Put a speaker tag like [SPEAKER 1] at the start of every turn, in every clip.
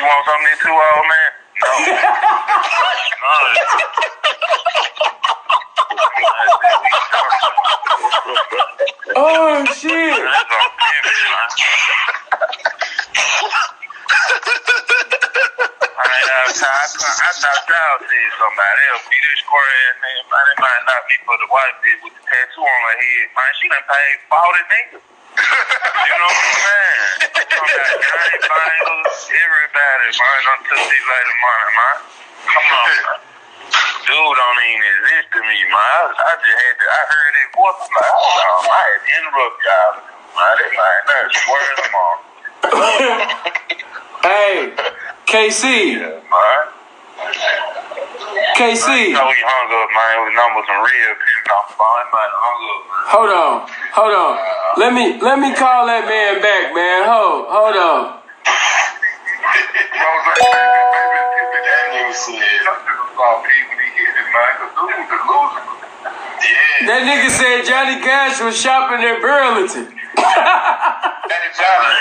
[SPEAKER 1] want something there too, old man? No.
[SPEAKER 2] Oh, shit.
[SPEAKER 1] I thought y'all said somebody else. Be this square ass nigga, man. They might not be for the white bitch with the tattoo on her head. Man, she done paid 40 niggas. You know what I'm saying? Johnny Bangles, everybody, man, done took these lady money, man. Come on, man. Dude don't even exist to me, man. I just had to, I heard his voice, I'm like, hold on, I had to interrupt y'all. Man, they like, that's swear them on.
[SPEAKER 2] Hey, KC.
[SPEAKER 1] Yeah, man.
[SPEAKER 2] KC.
[SPEAKER 1] You know we hung up, man. We numbers some real people on the phone. Man, hung up, man.
[SPEAKER 2] Hold on. Let me call that man back, man. Hold on. That nigga said Johnny Cash was shopping at Burlington.
[SPEAKER 3] That is Johnny.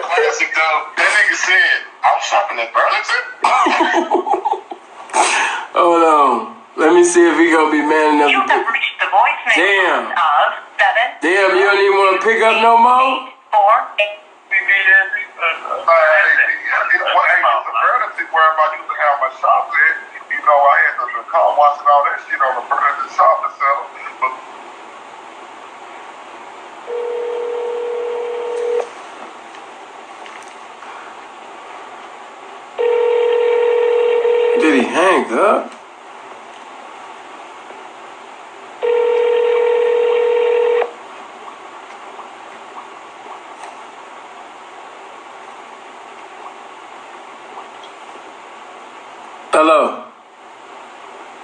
[SPEAKER 3] Classic though. That nigga said, I'm shopping at Burlington.
[SPEAKER 2] Hold on. Let me see if he gonna be man enough.
[SPEAKER 4] You have reached the voicemail of 7.
[SPEAKER 2] Damn, you don't even want to pick up no more?
[SPEAKER 4] 4 8.
[SPEAKER 3] Where I used to have my shop at, you know, I had the car wash and all that shit on the Burlington shopping center. But
[SPEAKER 2] Did he hang up? Hello.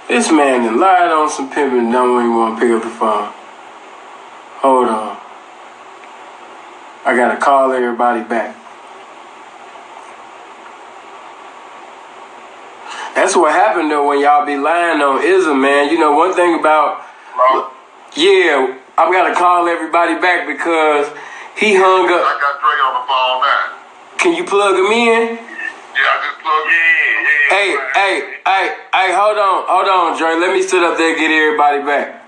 [SPEAKER 2] This man done lied on some Pimp and don't even want to pick up the phone. Hold on. I gotta call everybody back. That's what happened though when y'all be lying on Ism, man. You know one thing about...
[SPEAKER 3] Hello?
[SPEAKER 2] Yeah, I've gotta call everybody back because he hung up.
[SPEAKER 3] I got Dre on the phone now.
[SPEAKER 2] Can you plug him in?
[SPEAKER 3] Yeah, I just plugged
[SPEAKER 2] Hey, hold on, Dre. Let me sit up there and get everybody back.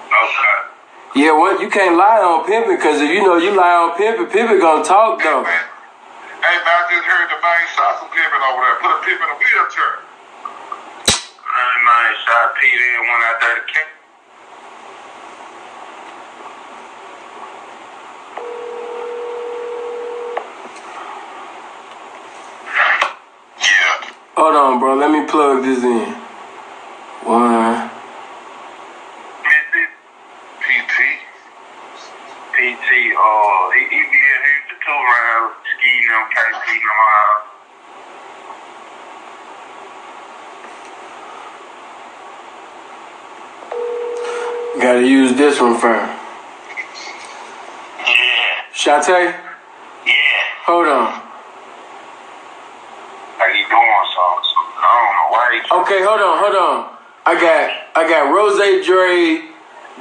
[SPEAKER 3] Okay.
[SPEAKER 2] Yeah, what you can't lie on Pimpin' because if you know you lie on Pimpin', Pimpin' gonna talk though.
[SPEAKER 3] Hey, man, I just heard the main shot some Pimpin' over there. Put a Pimp in a wheelchair.
[SPEAKER 1] Man, shot Pete in one out there to kick.
[SPEAKER 3] Yeah.
[SPEAKER 2] Hold on, bro. Let me plug this in. One.
[SPEAKER 1] PT, he's the 2 round skiing on KP no
[SPEAKER 2] Gotta use this one first.
[SPEAKER 1] Yeah.
[SPEAKER 2] Schauntte?
[SPEAKER 1] Yeah.
[SPEAKER 2] Hold on.
[SPEAKER 1] How you doing, son? I don't know why he...
[SPEAKER 2] Okay, hold on. I got Rose Dre,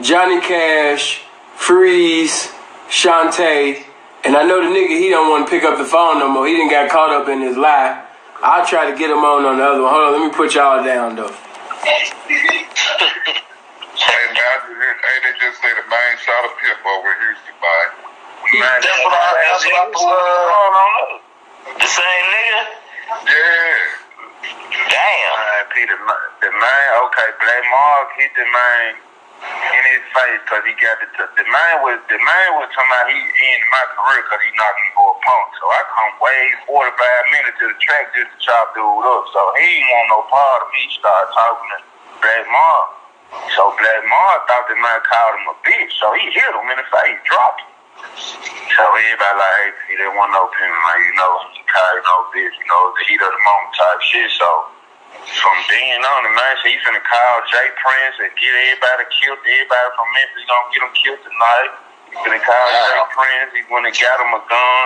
[SPEAKER 2] Johnny Cash, Freeze, Schauntte, and I know the nigga, he don't want to pick up the phone no more. He done got caught up in his lie. I'll try to get him on the other one. Hold on, let me put y'all down though.
[SPEAKER 3] Hey, man, they just say the main shot of Pimp over here is Dubai.
[SPEAKER 1] Man, that's what I was the same nigga?
[SPEAKER 3] Yeah.
[SPEAKER 1] Damn. Peter, the man, okay, Black Mark hit the man in his face because he got the man was talking about he ended my career because he knocked me for a punk. So I come way 45 minutes to the track just to chop dude up. So he ain't want no part of me. He started talking to Black Mark. So Black Mark thought the man called him a bitch. So he hit him in the face, dropped him. So everybody like, hey, he didn't want no Pimp, man, you know, he called no bitch, you know, the heat of the moment type shit. So from then on, the man said he finna call Jay Prince and get everybody killed. Everybody from Memphis gonna get him killed tonight. He finna call Jay Prince. He went and got him a gun.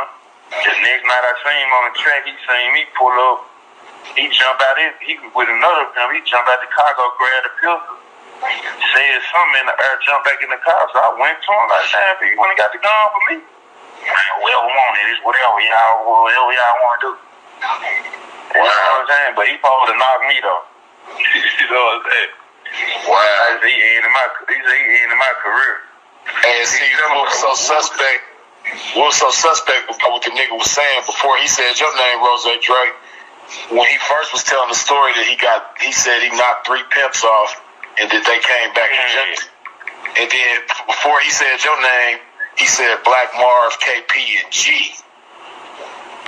[SPEAKER 1] The next night I seen him on the track, he seen me pull up. He jumped out, he with another gun, he jumped out the car, go grab the pistol. Said something in the air, jumped back in the car. So I went to him like, damn, you went and got the gun for me? Man, whoever want it, it's whatever y'all want to do. You know what I'm saying? But he supposed to knock me though. You know what I'm saying?
[SPEAKER 3] Wow.
[SPEAKER 1] He ended my career.
[SPEAKER 3] And see, what was so suspect about what the nigga was saying before he said your name, Rose Dre. When he first was telling the story that he said he knocked 3 pimps off and that they came back and jumped him. And then before he said your name, he said Black Marv, KP, and G.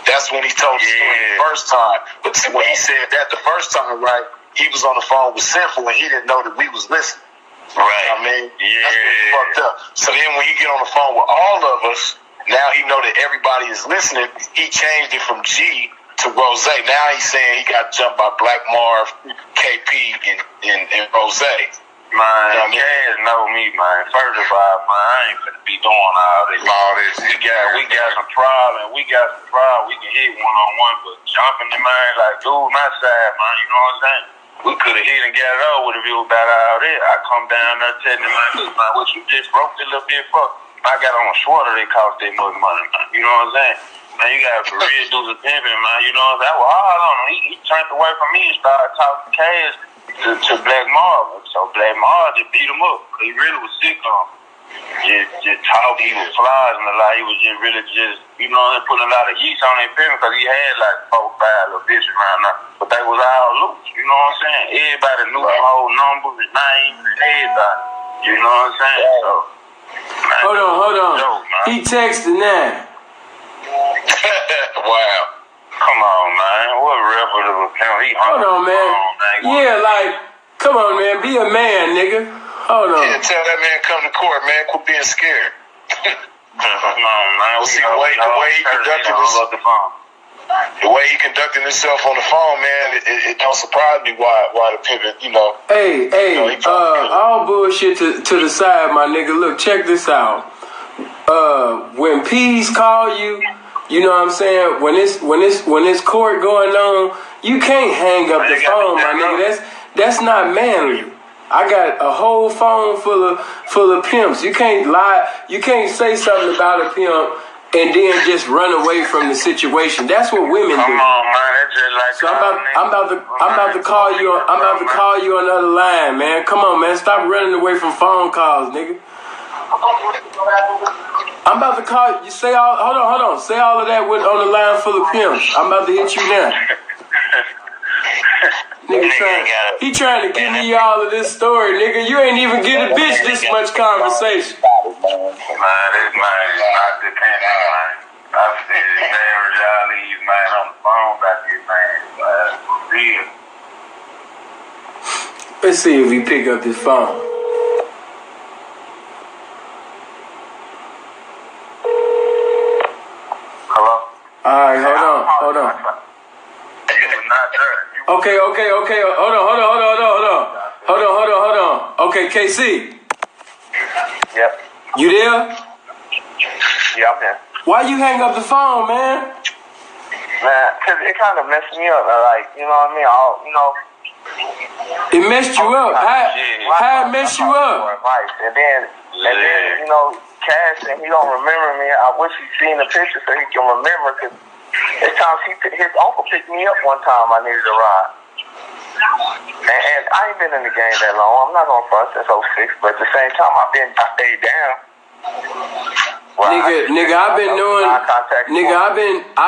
[SPEAKER 3] That's when he told the story the first time. But when he said that the first time, right, he was on the phone with Sinful and he didn't know that we was listening.
[SPEAKER 1] Right.
[SPEAKER 3] I mean, that's really fucked up. So then when he get on the phone with all of us, now he know that everybody is listening. He changed it from G to Rose. Now he's saying he got jumped by Black Marv, KP, and Rose.
[SPEAKER 1] Man, you guys know me, man. First of all, man, I ain't finna be doing all this. We got some problem. We can hit one-on-one, but jumping the man, like, dude, my side, man, you know what I'm saying? We could have hit and got it over if it was about all this. I come down there telling him, man, what you just broke this little bit for? I got on a sweater that cost that much money, man. You know what I'm saying? Man, you got to real do the pimping, man. You know what I'm saying? I was hard on him. He turned away from me and started talking cash to Black Marv. So Black Marv just beat him up. He really was sick on him. Just talking, he was flies and a lot. He was just really you know, putting a lot of yeast on that pimping because he had like 4 or 5 little bitches around there. But they was all loose. You know what I'm saying? Everybody knew the whole numbers and names and everything. You know what I'm saying? So, man,
[SPEAKER 2] hold on. He texted now.
[SPEAKER 3] Wow.
[SPEAKER 1] Come on, man. What reputable pimp?
[SPEAKER 2] Hold on, man. Yeah, like, come on, man. Be a man, nigga. Hold on.
[SPEAKER 3] Yeah, tell that man come to court, man. Quit being scared.
[SPEAKER 1] Come on, man.
[SPEAKER 3] See, the way he conducted the way he conducted himself on the phone, man, it don't surprise me why the pivot, you know.
[SPEAKER 2] Hey, all bullshit to the side, my nigga. Look, check this out. When P's call you, you know what I'm saying? When it's court going on, you can't hang up the phone, my nigga. That's not manly. I got a whole phone full of pimps. You can't lie. You can't say something about a pimp and then just run away from the situation. That's what women do.
[SPEAKER 1] Come on, man. That's just like
[SPEAKER 2] so I'm about to call you. I'm about to call you on another line, man. Come on, man. Stop running away from phone calls, nigga. I'm about to call you. Say all. Hold on. Say all of that on the line full of pimps. I'm about to hit you now. Nigga trying to give me all of this story, nigga. You ain't even get a bitch this much conversation.
[SPEAKER 1] Man, this man is not dependent, man. I've seen this marriage, y'all leave, man, on the phone about this, man. Real.
[SPEAKER 2] Let's see if we pick up this phone.
[SPEAKER 1] Hello?
[SPEAKER 2] Alright, hold on.
[SPEAKER 1] You was not there.
[SPEAKER 2] Okay. Hold on. Okay, KC.
[SPEAKER 1] Yep.
[SPEAKER 2] You there?
[SPEAKER 1] Yeah, I'm here.
[SPEAKER 2] Why you hang up the phone, man?
[SPEAKER 1] Man, cause it kind of messed me up. Like, you know what I mean?
[SPEAKER 2] It messed you up. How it messed you up?
[SPEAKER 1] And then, you know, Cash, and he don't remember me. I wish he'd seen the picture so he can remember. Cause at times his uncle picked me up one time. I needed a ride. And I ain't been in the game that long. I'm not gonna front since 06, but at the same time, I stayed down. Well,
[SPEAKER 2] nigga, I've been doing. Nigga, I've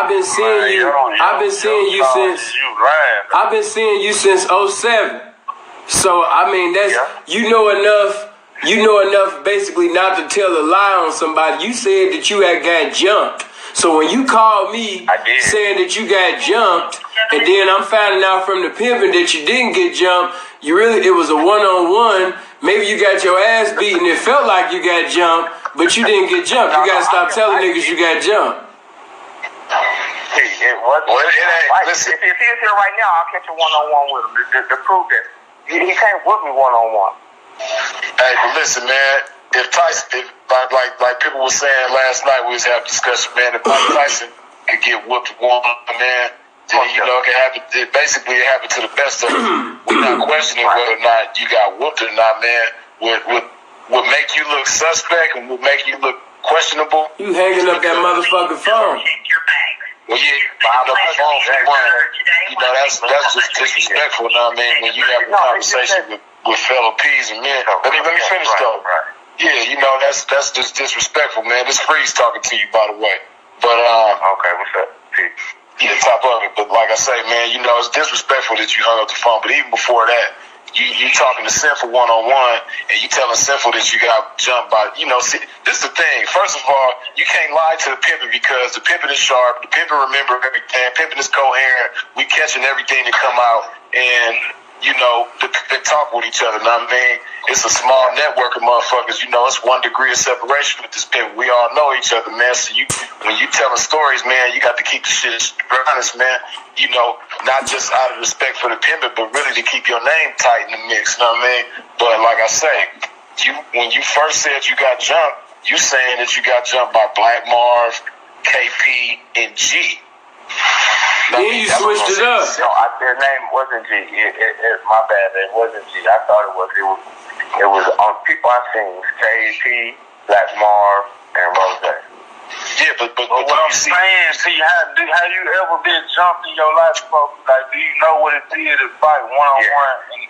[SPEAKER 2] been seeing you. I've been seeing you since. I've been seeing you since 07. So I mean, that's you know enough. You know enough, basically, not to tell a lie on somebody. You said that you had got jumped. So when you called me saying that you got jumped, and then I'm finding out from the pimping that you didn't get jumped, it was a one-on-one. Maybe you got your ass beaten. It felt like you got jumped, but you didn't get jumped. You gotta stop telling niggas you got jumped.
[SPEAKER 1] It ain't. Listen. If he's here right now, I'll catch a one-on-one with him to prove that he can't whip me one-on-one.
[SPEAKER 3] Hey, but listen, man. If Tyson, like people were saying last night, we was having a discussion, man. If Mike Tyson could get whooped one, man, then you know it can happen. It happened to the best of them. We're not questioning whether or not you got whooped or not, man. Would make you look suspect and would make you look questionable.
[SPEAKER 2] You hanging up that motherfucking phone.
[SPEAKER 4] Check your bag.
[SPEAKER 3] Well, yeah, behind up the phone for one. You know, that's just disrespectful. You know what I mean? When you have a conversation with fellow P's and men. Let me finish though. Yeah, you know, that's just disrespectful, man. This Freeze talking to you, by the way. But
[SPEAKER 1] okay, what's up, P?
[SPEAKER 3] Yeah, top of it. But like I say, man, you know, it's disrespectful that you hung up the phone. But even before that, you talking to Sinful one-on-one, and you telling Sinful that you got jumped by, you know, see, this is the thing. First of all, you can't lie to the pimpin' because the pimpin' is sharp, the pimpin' remember everything, pimpin' is coherent, we catching everything that come out, and, you know, they talk with each other, know what I mean? It's a small network of motherfuckers, you know, it's 1 degree of separation with this pimpin'. We all know each other, man, so when you telling stories, man, you got to keep the shit honest, man. You know, not just out of respect for the pimpin', but really to keep your name tight in the mix, you know what I mean? But like I say, when you first said you got jumped, you saying that you got jumped by Black Marv, KP, and G.
[SPEAKER 2] Then you switched it up.
[SPEAKER 1] No, their name wasn't G. My bad. It wasn't G. I thought it was. It was on people I seen. KP, Black Marv, and Rose.
[SPEAKER 3] Yeah, but
[SPEAKER 1] what I'm saying, see, have you ever been jumped in your life, folks? Like, do you know what it is to fight one-on-one? And you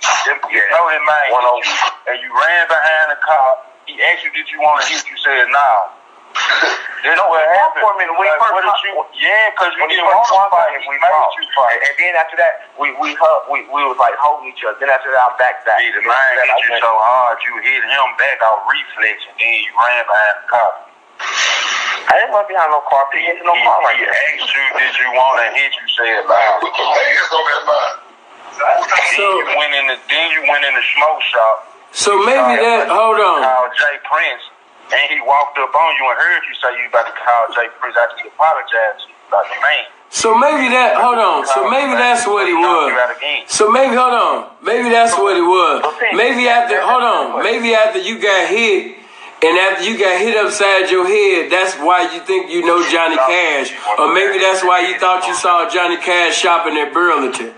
[SPEAKER 1] know that man, and you ran behind the car. He asked you, did you want to hit? You said, no. You know what happened? What did you? Yeah, because you didn't want to fight. We made you fight. And then after that, we hugged. We was like holding each other. Then after that, I backed back. See, the man hit you so hard, you hit him back on reflex, and then you ran behind the car. I didn't run behind no car. He no car right there. He asked you, did you want to hit? You said, no.
[SPEAKER 3] Put the legs on that line.
[SPEAKER 1] So then you went in the smoke shop.
[SPEAKER 2] So maybe that. Hold on.
[SPEAKER 1] Called Jay Prince, and he walked up on you and heard you say you about to call Jay Prince after you apologize to you about the man.
[SPEAKER 2] So maybe that. Hold on. So maybe that's what it was. So maybe hold on. Maybe that's what it was. Maybe after. Hold on. Maybe after you got hit. And after you got hit upside your head, that's why you think you know Johnny Cash. Or maybe that's why you thought you saw Johnny Cash shopping at Burlington.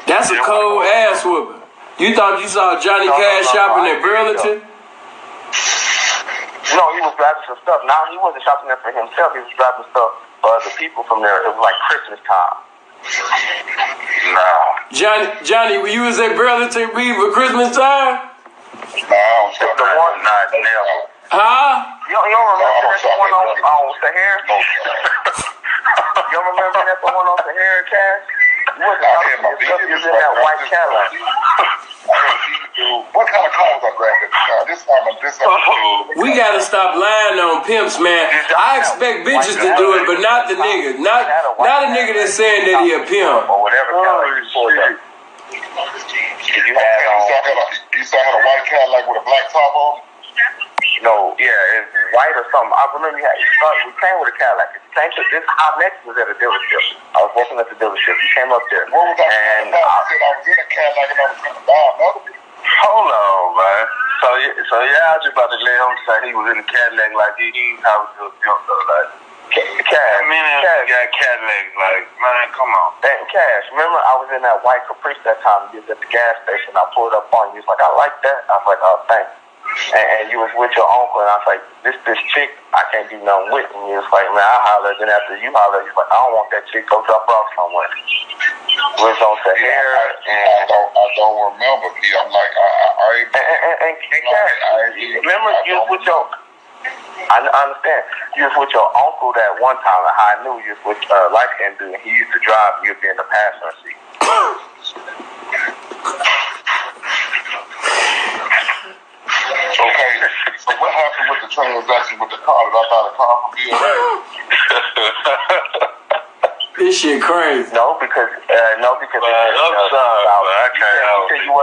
[SPEAKER 2] That's a cold ass whooping. You thought you saw Johnny Cash shopping at Burlington?
[SPEAKER 1] No, he was driving some stuff. Now, he wasn't shopping there for himself. He was driving stuff for other people from there. It was like Christmas time. No.
[SPEAKER 2] Johnny, you was at Burlington for Christmas time?
[SPEAKER 1] No, the one, not never.
[SPEAKER 2] Huh?
[SPEAKER 1] You don't remember that one on Sahara? You don't remember that one on Sahara, Cash? You wasn't you was in that white Cadillac.
[SPEAKER 3] What kind of car was I grabbing at the time?
[SPEAKER 2] We gotta stop lying on pimps, man. I expect bitches to do it, but not the niggas. Not a nigga that's saying that he a pimp.
[SPEAKER 1] Or whatever Cadillac you pulled up.
[SPEAKER 3] You saw had a white Cadillac with a black top on?
[SPEAKER 1] No, yeah, it's white or something. I remember we came with a Cadillac. It came to this. Our next was at a dealership. I was working at the dealership. We came up there.
[SPEAKER 3] What was I? And I said I was in a Cadillac and I was going to buy another one.
[SPEAKER 1] Hold on, man. So yeah, I was just about to let him say he was in the Cadillac like he was to a pimp though, like. Cash. Got Cadillacs, like, man, come on. Cash, remember I was in that white Caprice that time. You was at the gas station. I pulled up on you. You was like, I like that. I was like, oh, thanks. And you was with your uncle, and I was like, this chick, I can't do nothing with. And you was like, man, I hollered. Then after you hollered, you was like, I don't want that chick. Go drop her off somewhere. We was on Sahara, and
[SPEAKER 3] I don't remember. I'm like, I ain't.
[SPEAKER 1] And Cash, remember you was with your. I understand. You was with your uncle that one time, and how I knew you was with light-skinned dude, and he used to drive, you'd be in the passenger seat.
[SPEAKER 3] Okay, so what happened with the transaction with the car? Did I buy the car from you?
[SPEAKER 2] This shit crazy.
[SPEAKER 1] No, because I'm sorry, I can't help it. You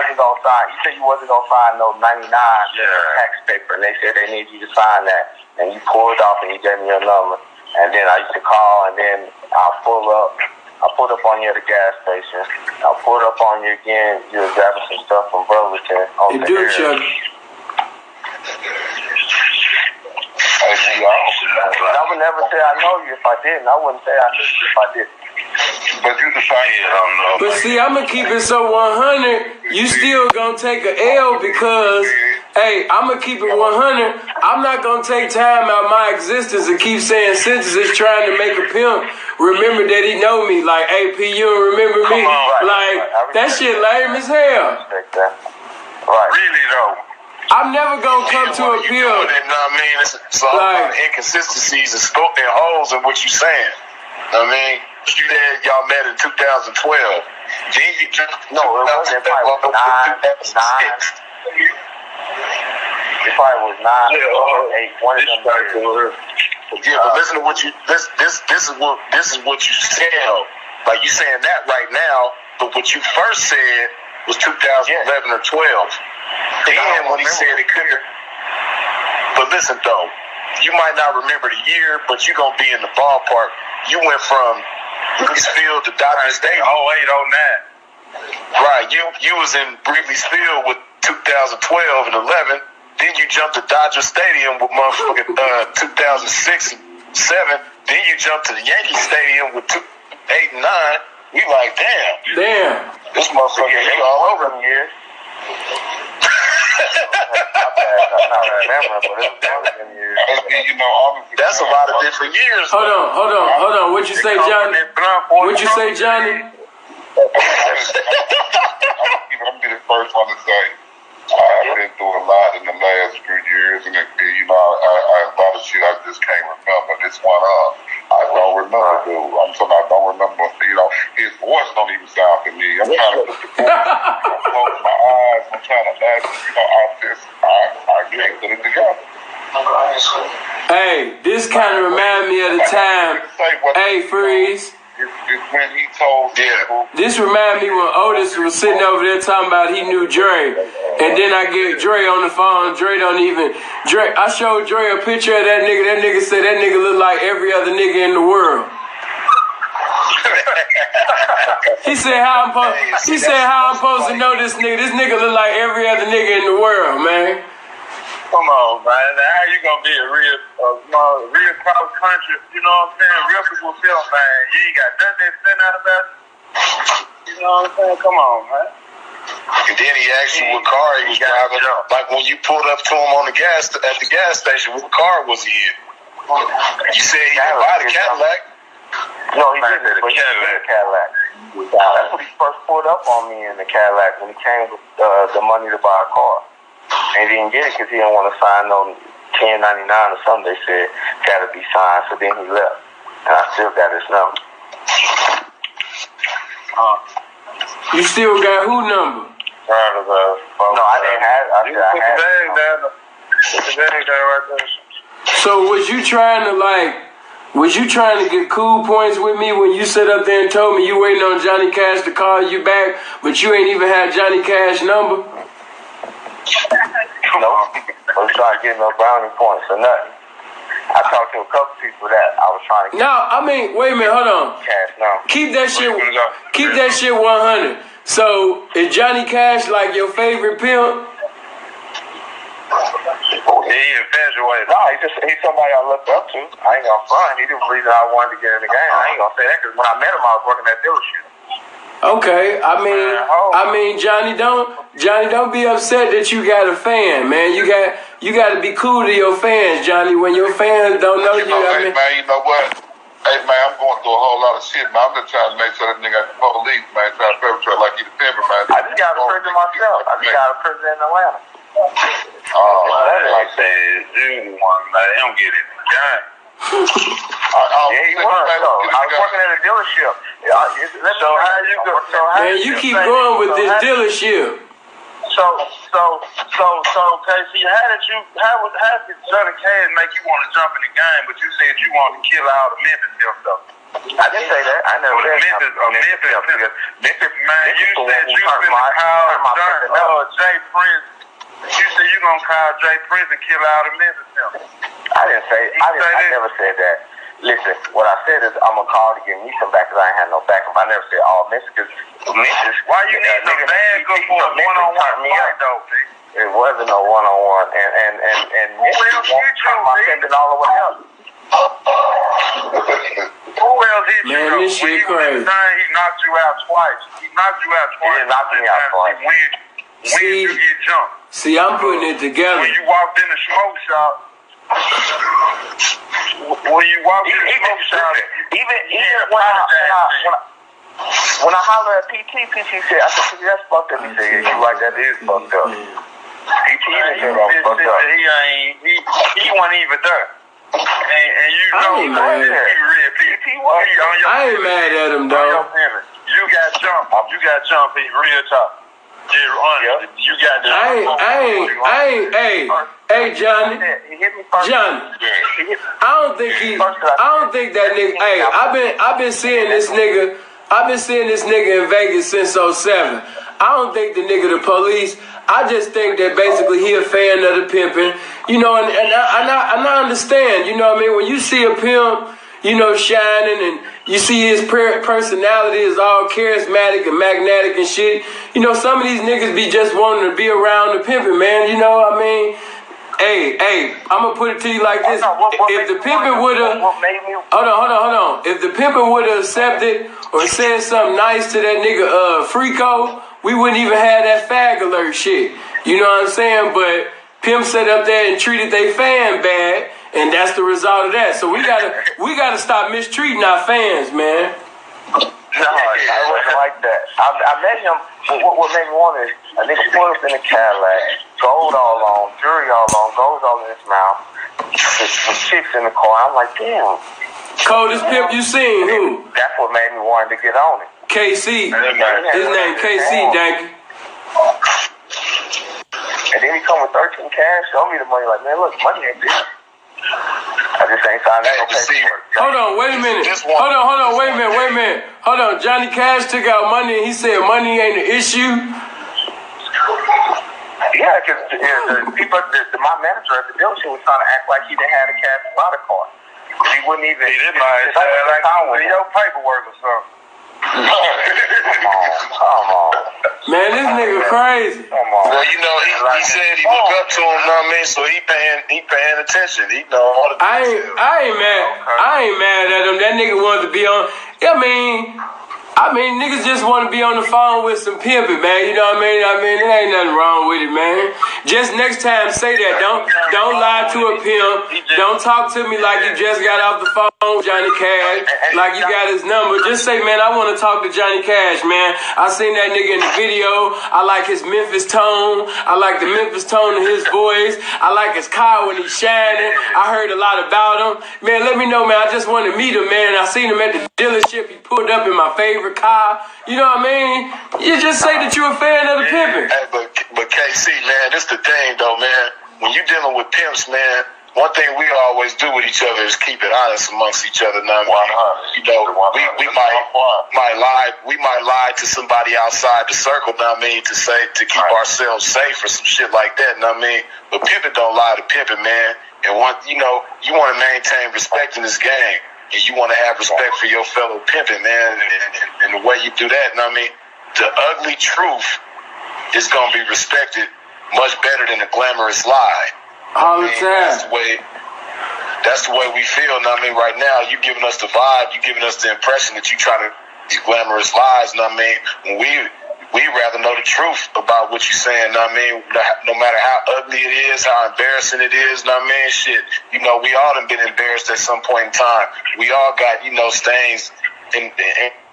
[SPEAKER 1] said you wasn't gonna sign no 99 tax paper, and they said they need you to sign that. And you pulled off, and you gave me your number. And then I used to call, and then I'll pull up. I pulled up on you at the gas station. I pulled up on you again. You were grabbing some stuff from Burlington.
[SPEAKER 2] You do, Chuck.
[SPEAKER 1] I would never say I know you if I didn't. I wouldn't say I knew you if I didn't.
[SPEAKER 3] But you decided I don't know.
[SPEAKER 2] But see, I'm gonna keep it so 100. You still gonna take a L because, hey, I'm gonna keep it 100. I'm not gonna take time out my existence and keep saying sentences trying to make a pimp remember that he know me. Like, hey, P, you don't remember me? That shit lame as hell.
[SPEAKER 1] Right. Really though.
[SPEAKER 2] I'm never gonna come to a pimp.
[SPEAKER 3] You know what I mean? It's all about inconsistencies and holes in what you saying. I mean, you said y'all met in 2012. Then you just
[SPEAKER 1] no, it wasn't. It probably was 9. It probably was 9 or 8. One of them days.
[SPEAKER 3] Yeah, but listen to what you this is what you said. Like you saying that right now, but what you first said was 2011 or 12. Then when he said it couldn't. But listen though, you might not remember the year, but you gonna be in the ballpark. You went from Wrigley's Field to Dodger Stadium.
[SPEAKER 1] 08, 09.
[SPEAKER 3] Right, you was in Wrigley's Field with 2012 and 11. Then you jumped to Dodger Stadium with motherfucking 2006 and 7. Then you jumped to the Yankee Stadium with 8 and 9. We like, damn. This motherfucker, he all over them years. That's a lot of different years.
[SPEAKER 2] Hold on. What'd you say, Johnny?
[SPEAKER 3] I'm be the first one to say I've been through a lot in the last few years, and I a lot of shit I just can't remember. This one, I don't remember, dude. I'm saying I don't remember. His voice don't even sound familiar. I'm trying to put the voice. I'm closing my eyes. I'm trying to act. I can't put it together.
[SPEAKER 2] Hey, this kind of remind me of the time. Hey, Freeze.
[SPEAKER 3] It's when he told people.
[SPEAKER 2] This remind me when Otis was sitting over there talking about he knew Dre. And then I get Dre on the phone. I showed Dre a picture of that nigga. That nigga said that nigga look like every other nigga in the world. He said how I'm supposed to know this nigga. This nigga look like every other nigga in the world, man.
[SPEAKER 1] Come on, man. How you gonna be a real cross country? You know what I'm saying? Real people feel, man. You ain't got nothing to send out about it. You know what I'm saying? Come on, man.
[SPEAKER 3] And then he asked you what car he was driving. Like when you pulled up to him at the gas station, what car was he in? You said he didn't buy the Cadillac.
[SPEAKER 1] No, he didn't. But he had a Cadillac. That's when he first pulled up on me in the Cadillac when he came with the money to buy a car. And he didn't get it because he didn't want to sign no 1099 or something. They said got to be signed. So then he left, and I still got his number.
[SPEAKER 2] You still got who number?
[SPEAKER 1] No, I didn't have. I had the bag there right there.
[SPEAKER 2] So was you trying to get cool points with me when you sat up there and told me you waiting on Johnny Cash to call you back, but you ain't even had Johnny Cash number?
[SPEAKER 1] No, I was trying to get no brownie points or nothing. I talked to a couple people that I was trying to get.
[SPEAKER 2] No, I mean, wait a minute, hold on.
[SPEAKER 1] Cash, no.
[SPEAKER 2] Keep that shit 100. So, is Johnny Cash like your favorite pimp?
[SPEAKER 1] He infatuated. No, he's somebody I looked up to. I ain't gonna front. He the reason I wanted to get in the game. I ain't gonna say that because when I met him, I was working at dealership.
[SPEAKER 2] Okay, I mean, Johnny, don't be upset that you got a fan, man. You got to be cool to your fans, Johnny. When your fans don't know you,
[SPEAKER 3] man, you know what? Hey, man, I'm going through a whole lot of shit, man. I'm just trying to make sure that nigga got the police, man. Trying to perpetrate like he the pimp, man.
[SPEAKER 1] I just got a prison myself. I just got a prison in Atlanta. That like that dude one, man. They don't get it. Yeah, he was. I was working at a dealership.
[SPEAKER 2] Man, you keep going with this dealership.
[SPEAKER 1] So, Casey, how did Johnny Cash make you want to jump in the game, but you said you wanted to kill all the Memphis stuff? I didn't say that. I never said Memphis. Man, you said you was going to call Jay Prince. You said you gonna call Jay Prince and kill all the Memphis stuff. I didn't say. I never said that. Listen, what I said is I'm gonna call to get me some back because I ain't had no backup. I never said all Memphis because Memphis. Why you need some backup for a one-on-one fight though, P? It wasn't no one-on-one, and Memphis won't my pimping all the way up. Who else hit you?
[SPEAKER 2] Man, this shit crazy.
[SPEAKER 1] He knocked you out twice. He knocked you out twice. He knocked me out twice. When did you get jumped?
[SPEAKER 2] See, I'm putting it together.
[SPEAKER 1] When you walked in the smoke shop, When you walk in the smoke shop,
[SPEAKER 5] when I holler at PT said, I said, that's fucked up. He said, yeah, you right, that is fucked up. PT said, I'm fucked up.
[SPEAKER 1] He wasn't even there. And you know he real PT.
[SPEAKER 2] I ain't mad at him, though.
[SPEAKER 1] You got jump. He real tough. You got Hey, Johnny.
[SPEAKER 2] I don't think that nigga. Hey, I've been seeing this nigga. I've been seeing this nigga in Vegas since 07. I don't think the nigga the police. I just think that basically he a fan of the pimping. You know, and I understand. You know what I mean? When you see a pimp, you know, shining, and you see his personality is all charismatic and magnetic and shit. You know, some of these niggas be just wanting to be around the pimping, man. You know what I mean? Hey, I'm gonna put it to you like this. If the pimpin' would've, hold on. If the pimpin' would've accepted or said something nice to that nigga, Frico, we wouldn't even have that fag alert shit. You know what I'm saying? But Pimp sat up there and treated they fan bad, and that's the result of that. So we gotta stop mistreating our fans, man.
[SPEAKER 5] No, I wasn't like that. I met him. What made me want is a nigga pulled up in a Cadillac, gold all on, jewelry all on, gold all in his mouth, with chicks in the car. I'm like, damn.
[SPEAKER 2] Coldest Pimp you seen? Who?
[SPEAKER 5] That's what made me want to get on it.
[SPEAKER 2] KC. His name KC, Danky.
[SPEAKER 5] And then he come with 13 cash, show me the money. Like, man, look, money ain't this. I just ain't signed no paperwork.
[SPEAKER 2] Hold on, wait a minute. Hold on, wait a minute. Hold on, Johnny Cash took out money and he said money ain't an issue.
[SPEAKER 5] Yeah, because my manager at the dealership was trying to act like he didn't have a cash product card. He wouldn't even.
[SPEAKER 1] He didn't mind. Like your paperwork or something.
[SPEAKER 5] Come on.
[SPEAKER 2] Man, this nigga crazy.
[SPEAKER 5] Come on.
[SPEAKER 3] Well, you know, he said he looked up to him, know what I mean? So he paying attention. He know all the details.
[SPEAKER 2] I ain't mad at him. That nigga wanted to be on. I mean, niggas just want to be on the phone with some pimping, man. You know what I mean? There ain't nothing wrong with it, man. Just next time, say that. Don't lie to a pimp. Don't talk to me like you just got off the phone with Johnny Cash, like you got his number. Just say, man, I want to talk to Johnny Cash, man. I seen that nigga in the video. I like his Memphis tone. I like the Memphis tone of his voice. I like his car when he's shining. I heard a lot about him. Man, let me know, man. I just want to meet him, man. I seen him at the dealership. He pulled up in my favorite car. You know what I mean? You just say that you're a fan of the pimping.
[SPEAKER 3] Hey, but KC, man, this the thing though, man. When you dealing with pimps, man, one thing we always do with each other is keep it honest amongst each other. Now, you know, we might lie to somebody outside the circle. Know what I mean, to keep ourselves safe or some shit like that. Know what I mean, but pimping don't lie to pimping, man. And you want to maintain respect in this game. And you want to have respect for your fellow pimping, man. And the way you do that, know what I mean, the ugly truth is going to be respected much better than a glamorous lie.
[SPEAKER 2] All the time.
[SPEAKER 3] That's the way we feel, know what I mean, right now. You giving us the vibe, you giving us the impression that you trying to these glamorous lies, know what I mean, when we rather know the truth about what you're saying, know what I mean? No matter how ugly it is, how embarrassing it is, know what I mean? Shit, you know, we all done been embarrassed at some point in time. We all got, you know, stains in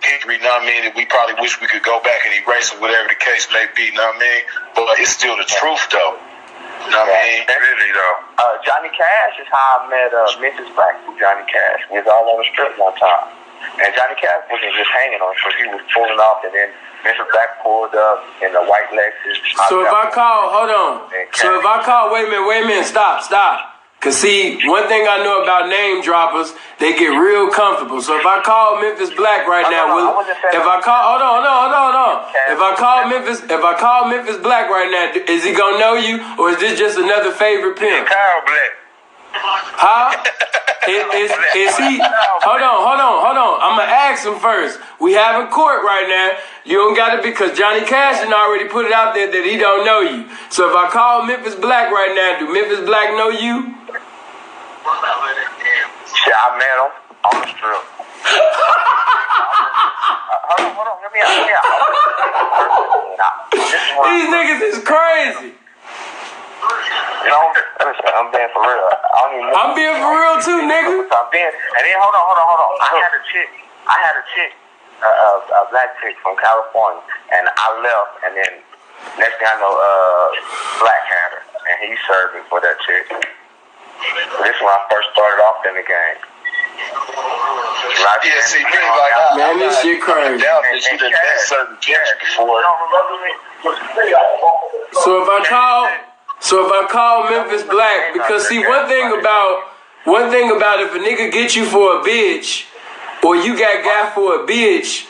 [SPEAKER 3] history, know what I mean? And we probably wish we could go back and erase it, whatever the case may be, know what I mean? But it's still the truth, though. Know what I mean?
[SPEAKER 1] Really, though.
[SPEAKER 5] Johnny Cash is how I met Mrs. Black through Johnny Cash. We was all on the strip one time. And Johnny Cash wasn't just hanging on, so he was pulling off, and then Mr. Black pulled up in the white Lexus.
[SPEAKER 2] So if I call, hold on. So if I call, wait a minute, stop. Cause see, one thing I know about name droppers, they get real comfortable. So if I call Memphis Black right now, hold on. If I call Memphis Black right now, is he gonna know you, or is this just another favorite pimp?
[SPEAKER 1] Kyle Black.
[SPEAKER 2] Huh? Is he? Hold on. I'm gonna ask him first. We having court right now. You don't got to, because Johnny Cash done already put it out there that he don't know you. So if I call Memphis Black right now, do Memphis Black know you?
[SPEAKER 5] Shit, I met him on the strip. Hold on, let me out.
[SPEAKER 2] These niggas is crazy.
[SPEAKER 5] You know, listen, I'm being for real.
[SPEAKER 2] I'm being for real too, nigga.
[SPEAKER 5] I'm being, and then hold on. I had a chick, a black chick from California, and I left, and then next thing I know, Black had her, and he served me for that chick. This is when I first started off in the game.
[SPEAKER 3] Yeah, see, me like,
[SPEAKER 2] man, this shit crazy.
[SPEAKER 3] Doubt that you done met certain pimps before.
[SPEAKER 2] So if I call Memphis Black, because see one thing about if a nigga get you for a bitch, or you got for a bitch,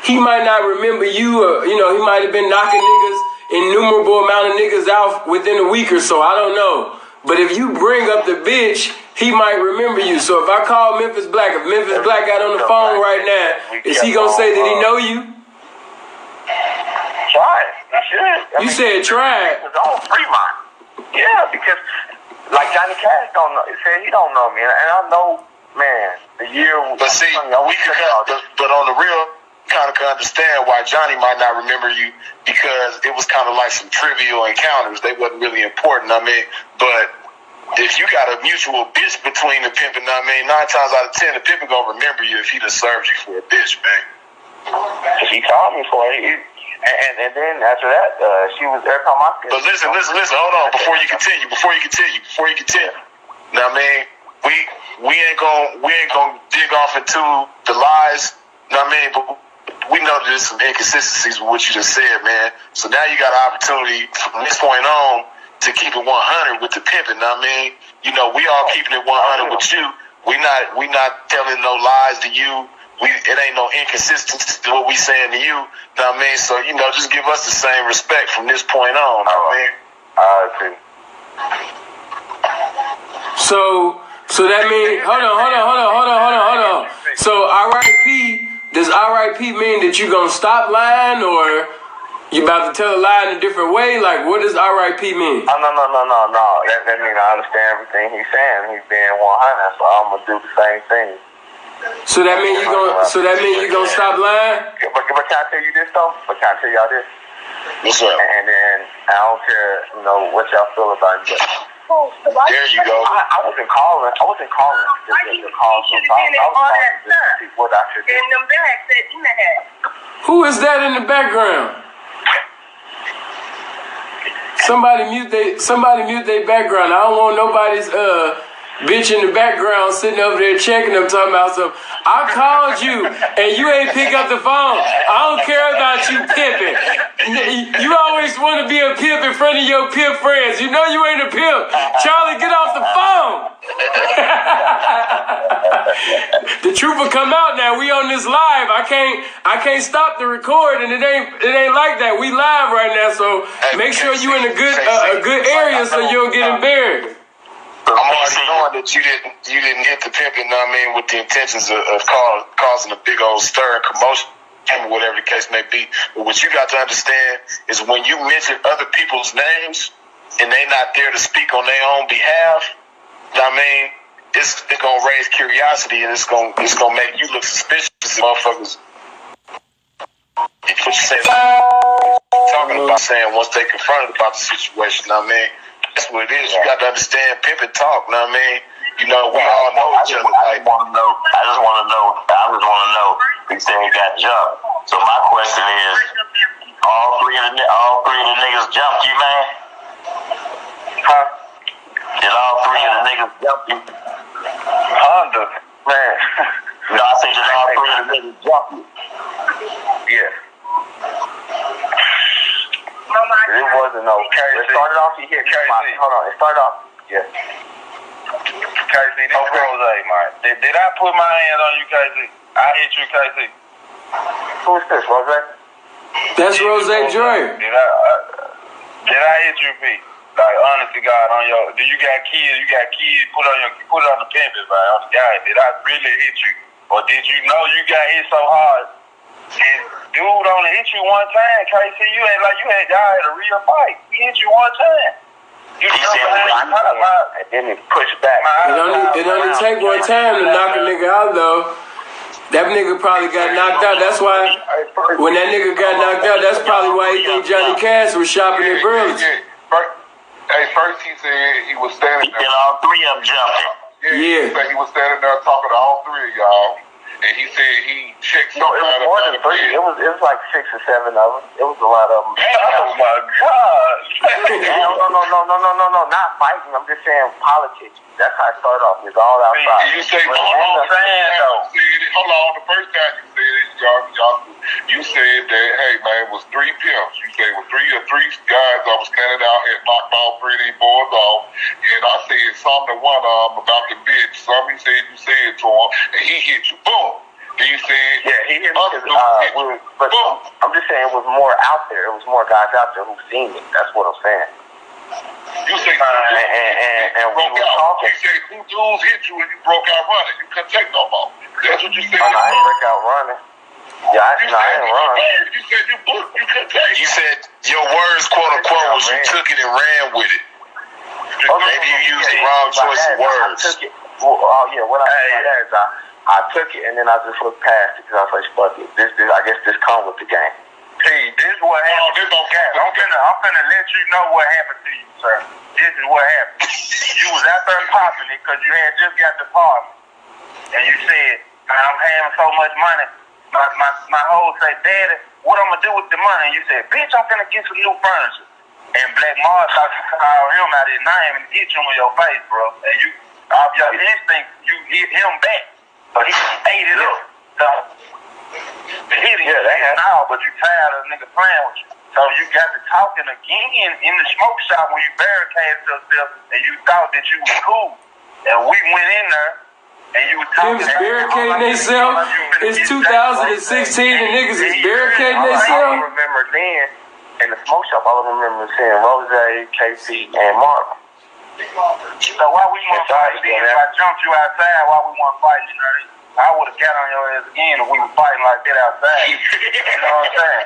[SPEAKER 2] he might not remember you, or he might have been knocking niggas, innumerable amount of niggas out within a week or so. I don't know. But if you bring up the bitch, he might remember you. So if I call Memphis Black, if Memphis Black got on the phone right now, is he gonna say that he know you?
[SPEAKER 5] Try it. You should.
[SPEAKER 2] You said try it.
[SPEAKER 5] It's on Fremont. Yeah, because like Johnny Cash don't know. He said he don't know me, and I know, man. The year.
[SPEAKER 3] But see, but on the real, kind of can understand why Johnny might not remember you, because it was kind of like some trivial encounters. They wasn't really important. But if you got a mutual bitch between the pimp and 9 times out of 10, the pimp gonna remember you if he done served you for a bitch, man.
[SPEAKER 5] He called me for it. And then after that, she was every time I said.
[SPEAKER 3] But listen. Hold on. Before you continue. Now, man, we ain't gonna dig off into the lies. Now, man, but we know that there's some inconsistencies with what you just said, man. So now you got an opportunity from this point on to keep it 100 with the pimping. Now, we all keeping it 100 with you. We not telling no lies to you. It ain't no inconsistency to what we saying to you. Now, so just give us the same respect from this point on.
[SPEAKER 5] I agree.
[SPEAKER 2] So that means hold on. So R.I.P. Does R.I.P. mean that you gonna stop lying, or you about to tell a lie in a different way? Like, what does R.I.P. mean?
[SPEAKER 5] Oh, no. That means I understand everything he's saying. He's being 100, so I'm gonna do the same thing.
[SPEAKER 2] So that means you gonna stop lying?
[SPEAKER 5] But can I tell you this though? But can I tell y'all this?
[SPEAKER 3] What's up?
[SPEAKER 5] And then I don't care, what y'all feel about it.
[SPEAKER 3] There you go.
[SPEAKER 5] I wasn't calling just to call some problems. I was calling just to see what I should do.
[SPEAKER 2] Who is that in the background? Somebody mute their background. I don't want nobody's bitch in the background sitting over there checking them, talking about something. I called you and you ain't pick up the phone. I don't care about you pimping. You always want to be a pimp in front of your pimp friends. You know you ain't a pimp. Charlie, get off the phone. The truth will come out now. We on this live. I can't stop the record, and it ain't like that. We live right now, so make sure you in a good area so you don't get embarrassed.
[SPEAKER 3] I'm already knowing that you didn't hit the pimping, with the intentions of causing a big old stir and commotion, whatever the case may be. But what you got to understand is when you mention other people's names and they not there to speak on their own behalf, it's gonna raise curiosity, and it's gonna make you look suspicious, motherfuckers. What you say? Talking about saying once they confronted about the situation, that's what it is. You got to understand pimp and talk. We all know each other.
[SPEAKER 5] I just want to know. He said he got jumped. So my question is, all three of the niggas jumped you, man? Huh? Did all three of the niggas jump you? Honda, man. No, I said did all three of the niggas jump you? Yeah. It wasn't no. It started off. He hit me. Hold on. It started off. Yeah.
[SPEAKER 1] KC, this is Rose, man. Did I put my hands on you, KC? I hit you, KC.
[SPEAKER 5] Who's this, Rose?
[SPEAKER 2] That's Rose Joy.
[SPEAKER 1] Did I hit you, P? Like, honest to God, do you got kids? You got kids? Put it on the pimpin', man. On the guy. Did I really hit you? Or did you know you got hit so hard? Dude only hit you one time, KC. You ain't like y'all had a real fight. He hit you one time. You
[SPEAKER 5] and then he pushed back.
[SPEAKER 2] It only take one time to knock a nigga out, though. That nigga probably got knocked out. That's why when that nigga got knocked out, that's probably why he think Johnny Cash was shopping at Burlington.
[SPEAKER 3] Hey, first he said he was standing there.
[SPEAKER 1] He said all three of them jumping.
[SPEAKER 3] Yeah. He said he was standing there talking to all three of y'all. And he said he checked something out.
[SPEAKER 5] It was more than three. It was like 6 or 7 of them. It was a lot of them.
[SPEAKER 1] Oh my God!
[SPEAKER 5] No, not fighting. I'm just saying politics. That's how it started off. It's all outside.
[SPEAKER 3] You say, hold on. The first time you said it, you said that, hey man, it was 3 pimps. You said it was three guys that was standing out here, knocked all 3 of these boys off. And I said something to one of them about the bitch. Something you said to him, and he hit you. Boom. Then you said,
[SPEAKER 5] yeah, he hit me because, but I'm just saying it was more out there. It was more guys out there who seen it. That's what I'm saying.
[SPEAKER 3] You say,
[SPEAKER 5] and we were talking.
[SPEAKER 3] You said, two dudes hit you and you broke out running. You couldn't take no more. That's what you said.
[SPEAKER 5] I didn't break out running. Yeah, I didn't run.
[SPEAKER 3] You said you couldn't take.
[SPEAKER 6] You said your words, quote unquote, was you took it and ran with it. Maybe you used the wrong choice of words.
[SPEAKER 5] I took it. What I said is I took it and then I just looked past it because I was like, fuck it. I guess this come with the game.
[SPEAKER 1] See, this is what happened. I'm finna let you know what happened to you, sir. This is what happened. You was out there popping it because you had just got the party. And you said, I'm having so much money. My whole say, Daddy, what I'm gonna do with the money? And you said, bitch, I'm finna get some new furniture. And Black Mars thought you called him out his name and hit you in your face, bro. And you, off your instinct, you hit him back. But he ate it up. So, the hitting now, but you tired of a nigga playing with you. So you got to talking again in the smoke shop when you barricaded yourself and you thought that you was cool. And we went in there and you were talking.
[SPEAKER 2] Niggas barricading themselves. It's 2016 and niggas is barricading themselves.
[SPEAKER 5] I remember then in the smoke shop, all I remember seeing Rose, KC, and Mark.
[SPEAKER 1] So why we want to fight? If I jumped you outside, why we want to fight, you know? I would have got on your ass again if we were fighting like that outside. You know what I'm saying?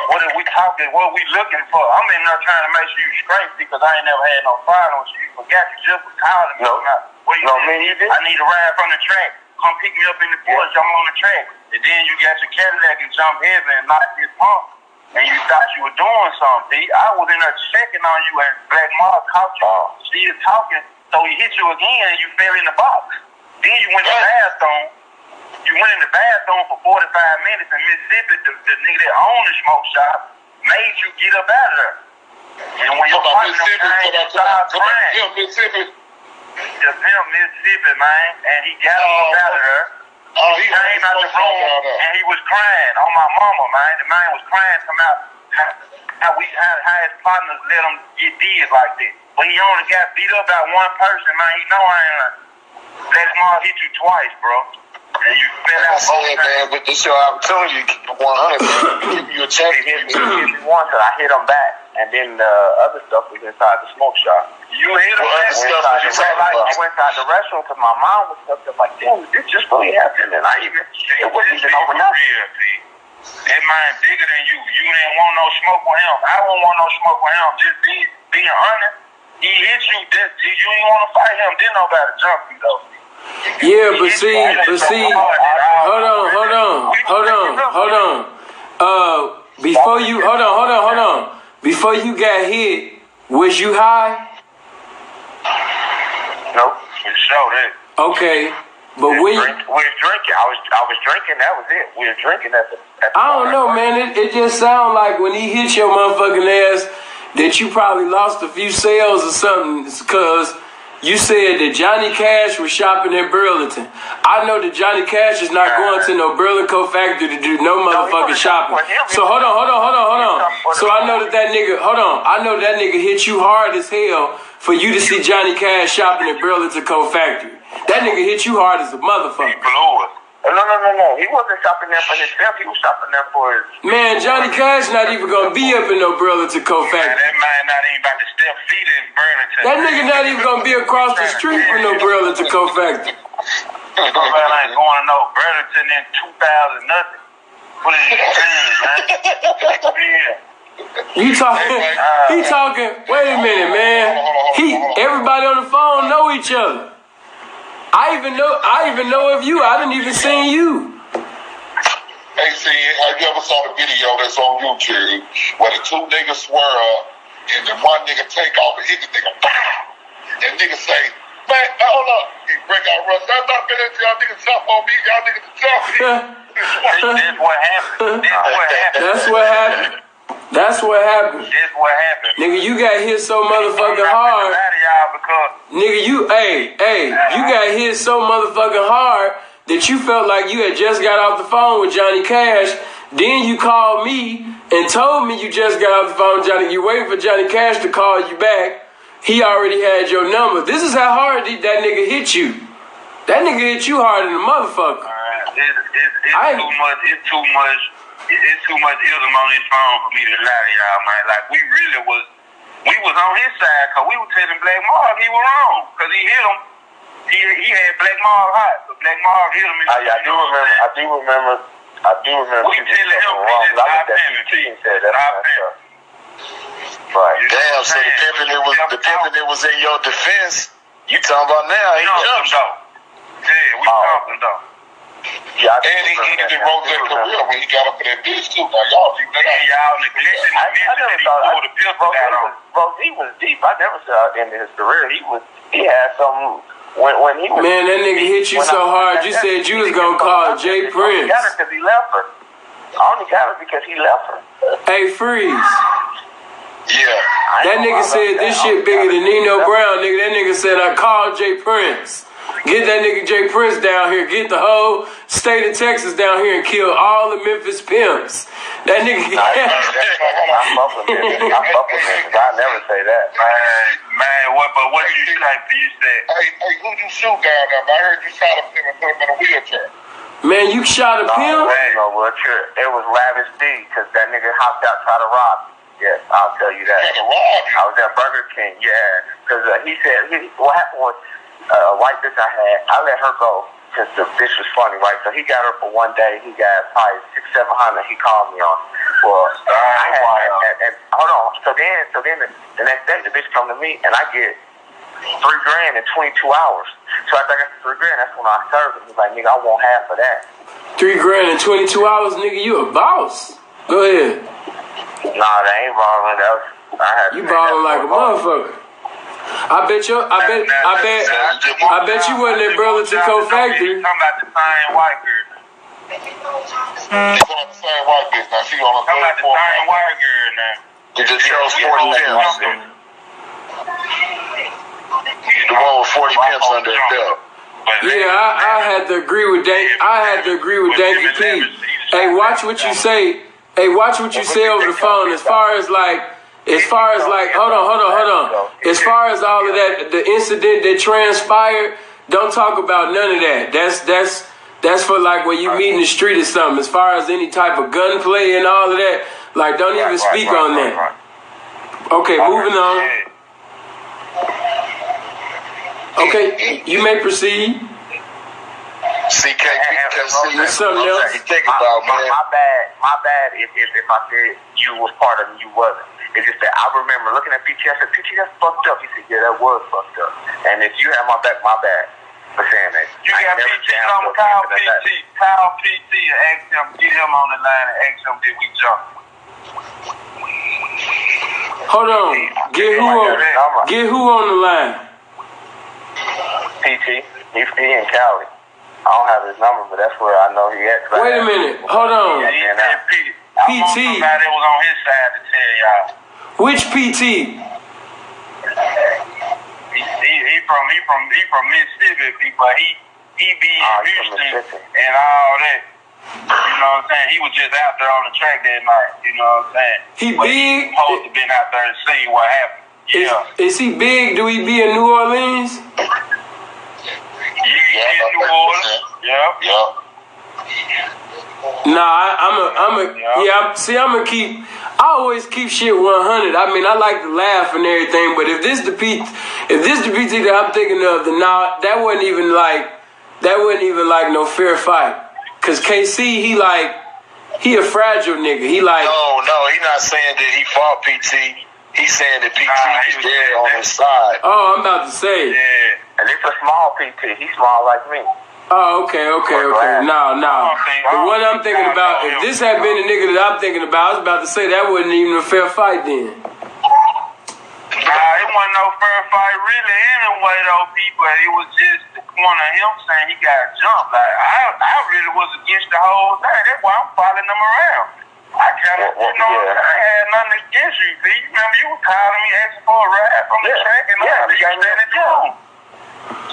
[SPEAKER 1] What are we talking? What are we looking for? I'm in there trying to make sure you straight because I ain't never had no problem with you. You forgot you just was calling me.
[SPEAKER 5] You did.
[SPEAKER 1] I need a ride from the track. Come pick me up in the bush. I'm on the track. And then you got your Cadillac and jump heavy and knock this pump. And you thought you were doing something, D. I was in there checking on you and Black Mars caught you. She was talking, so he hit you again and you fell in the box. Then you went to the bathroom. You went in the bathroom for 45 minutes in Mississippi. The nigga that owned the smoke shop made you get up out of there. And when your partner came, you started crying.
[SPEAKER 3] Mississippi.
[SPEAKER 1] The Pimp, Mississippi, man. And he got up out of there. He came out the room and he was crying on my mama, man. The man was crying about how his partners let him get did like that. But he only got beat up by one person, man. He know I ain't like Black Mars hit you twice, bro. And you fell out both times.
[SPEAKER 6] Man, but this your opportunity to keep it 100, man. Give you a check.
[SPEAKER 5] He hit me once and I hit him back. And then the other stuff was inside the smoke shop.
[SPEAKER 1] You hit him back?
[SPEAKER 5] I went inside the restroom because my mom was stuck up like, damn, this just really happened. And it wasn't even over nothing.
[SPEAKER 1] That man bigger than you. You didn't want no smoke with him. I won't want no smoke with him. Just being honest. He hit you. You ain't want to fight him. Didn't nobody jump you, though.
[SPEAKER 2] Yeah, but see, hold on. Before you got hit, was you high?
[SPEAKER 5] Nope, for sure that.
[SPEAKER 2] Okay, but
[SPEAKER 5] we was drinking. I was drinking. That was it. We was drinking at the
[SPEAKER 2] I don't know, man. It just sounded like when he hit your motherfucking ass that you probably lost a few sales or something because you said that Johnny Cash was shopping at Burlington. I know that Johnny Cash is not going to no Burlington factory to do no motherfucking shopping. So hold on. So I know that nigga, I know that nigga hit you hard as hell for you to see Johnny Cash shopping at Burlington factory. That nigga hit you hard as a motherfucker.
[SPEAKER 5] No. He wasn't shopping there for himself. He was shopping there for his...
[SPEAKER 2] Man, Johnny Cash not even gonna be up in no Burlington factory.
[SPEAKER 1] Man, that man not even about to step feet in Burlington.
[SPEAKER 2] That nigga not even gonna be across the street from no Burlington factory.
[SPEAKER 1] Man ain't going to no Burlington in 2000 nothing. What is you saying, man?
[SPEAKER 2] He talking. Wait a minute, man. Everybody on the phone know each other. I even know of you. I didn't even see you.
[SPEAKER 3] Hey, see, have you ever saw the video that's on YouTube where the two niggas swear up And then one nigga take off and hit the nigga, pow! And nigga say, man, hold up. He break out Russ. I'm not gonna let y'all niggas jump on me. Y'all niggas jump me.
[SPEAKER 1] This what happened.
[SPEAKER 2] That's what happened. That's what happened.
[SPEAKER 1] This what happened.
[SPEAKER 2] Nigga, you got hit so motherfucking hard. Nigga, you got hit so motherfucking hard that you felt like you had just got off the phone with Johnny Cash. Then you called me and told me you just got off the phone with Johnny. You waiting for Johnny Cash to call you back. He already had your number. This is how hard that nigga hit you. That nigga hit you harder than a motherfucker.
[SPEAKER 1] It's too much ism on his phone for me to lie to y'all, man. Like, we was on his side, because we were telling Black Mark he was wrong, because he hit him. He had Black Mark hot, but Black Mark hit him.
[SPEAKER 5] I do remember.
[SPEAKER 1] We telling him,
[SPEAKER 5] I looked at PT and said that's right.
[SPEAKER 3] Damn, so the pimping that was in your defense, you talking about now, he jumped though.
[SPEAKER 1] Yeah, we talking though.
[SPEAKER 3] Yeah, and he did Rose career when he got up in that bitch too. Now y'all neglecting the Pimp got on.
[SPEAKER 5] Rose was deep. I never saw in his career. He had some when he was.
[SPEAKER 2] Man, that nigga hit you so hard. You said you was gonna call Jay Prince.
[SPEAKER 5] I got her because he left her. I only got her because he left her.
[SPEAKER 2] Hey, Freeze.
[SPEAKER 3] Yeah.
[SPEAKER 2] That nigga said this shit bigger than Nino Brown, nigga. That nigga said I called Jay Prince. Get that nigga Jay Prince down here. Get the whole state of Texas down here and kill all the Memphis pimps. That nigga.
[SPEAKER 5] I'm fuck with Memphis. I never say that.
[SPEAKER 1] Man, what did you say? You said,
[SPEAKER 3] hey, who'd you shoot down there? I heard you shot a pimp and put him in a wheelchair.
[SPEAKER 2] Man, you shot a pimp?
[SPEAKER 5] It was Lavish D, because that nigga hopped out trying to rob me. Yes, I'll tell you that. I was at Burger King, yeah. Because he said, what happened was, a white bitch I let her go because the bitch was funny, right? So he got her for one day. He got probably $600-700. He called me on. Well, and hold on. So then the next day the bitch come to me and I get $3,000 in 22 hours. So after I got the $3,000, that's when I served him. He's like, nigga, I want half of that.
[SPEAKER 2] $3,000 in 22 hours, nigga. You a boss. Go ahead.
[SPEAKER 5] Nah, that ain't balling.
[SPEAKER 2] You balling like a motherfucker. I bet you wasn't at Burlington Co Factory.
[SPEAKER 1] Talking about the same white girl.
[SPEAKER 3] She's on the same white bitch now. She on the
[SPEAKER 1] Talking about the same white girl now.
[SPEAKER 3] They just chose 40 pimps. The one with 40 pimps under his belt.
[SPEAKER 2] Yeah, I had to agree with Danky P. Hey, watch what you say. Hey, watch what you say over the phone. As far as hold on. As far as all of that, the incident that transpired, don't talk about none of that. That's for like when you meet in the street or something. As far as any type of gunplay and all of that, like don't even speak on that. Okay, moving on. Okay, you may proceed.
[SPEAKER 3] CKP,
[SPEAKER 2] something else.
[SPEAKER 3] You think about, man.
[SPEAKER 5] My bad if I said you was part of it, you wasn't. It's just that I remember looking at PT. I said, PT, that's fucked up. He said, yeah, that was fucked up. And if you have my back, my bad for saying that.
[SPEAKER 1] You got PT on Kyle PT. Kyle PT and ask him, get him on the line and ask him, did we jump?
[SPEAKER 2] Hold on. Get who on the line?
[SPEAKER 5] PT. He in Cali. I don't have his number, but that's where I know he at.
[SPEAKER 2] Wait a minute. Hold on.
[SPEAKER 1] I want somebody that was on his side to tell y'all.
[SPEAKER 2] Which PT?
[SPEAKER 1] He from Mississippi, but he be in Houston and all that. You know what I'm saying? He was just out there on the track that night. You know what I'm saying?
[SPEAKER 2] He big.
[SPEAKER 1] He supposed to been out there and see what happened. Yeah.
[SPEAKER 2] Is he big? Do he be in New Orleans?
[SPEAKER 1] In New Orleans. Yep.
[SPEAKER 2] Nah, I always keep shit 100. I mean, I like to laugh and everything, but if this the PT that I'm thinking of, then nah, that wasn't even like no fair fight. Cause KC, he a fragile nigga. He like
[SPEAKER 3] No, he not saying that he fought PT. He's saying that PT is there on his side.
[SPEAKER 2] Oh, I'm about to say.
[SPEAKER 1] Yeah.
[SPEAKER 5] And it's a small PT. He's small like me.
[SPEAKER 2] Oh, okay. No. The one I'm thinking about, if this had been the nigga that I'm thinking about, I was about to say that wasn't even a fair fight then.
[SPEAKER 1] wasn't no fair fight really anyway, though, people. It was just the point of him saying he got jumped. Like, I really was against the whole thing. That's why I'm following him around. I kind of, I had nothing against you, B. You remember you were calling me asking for a ride from the track and all that. You standing at the room.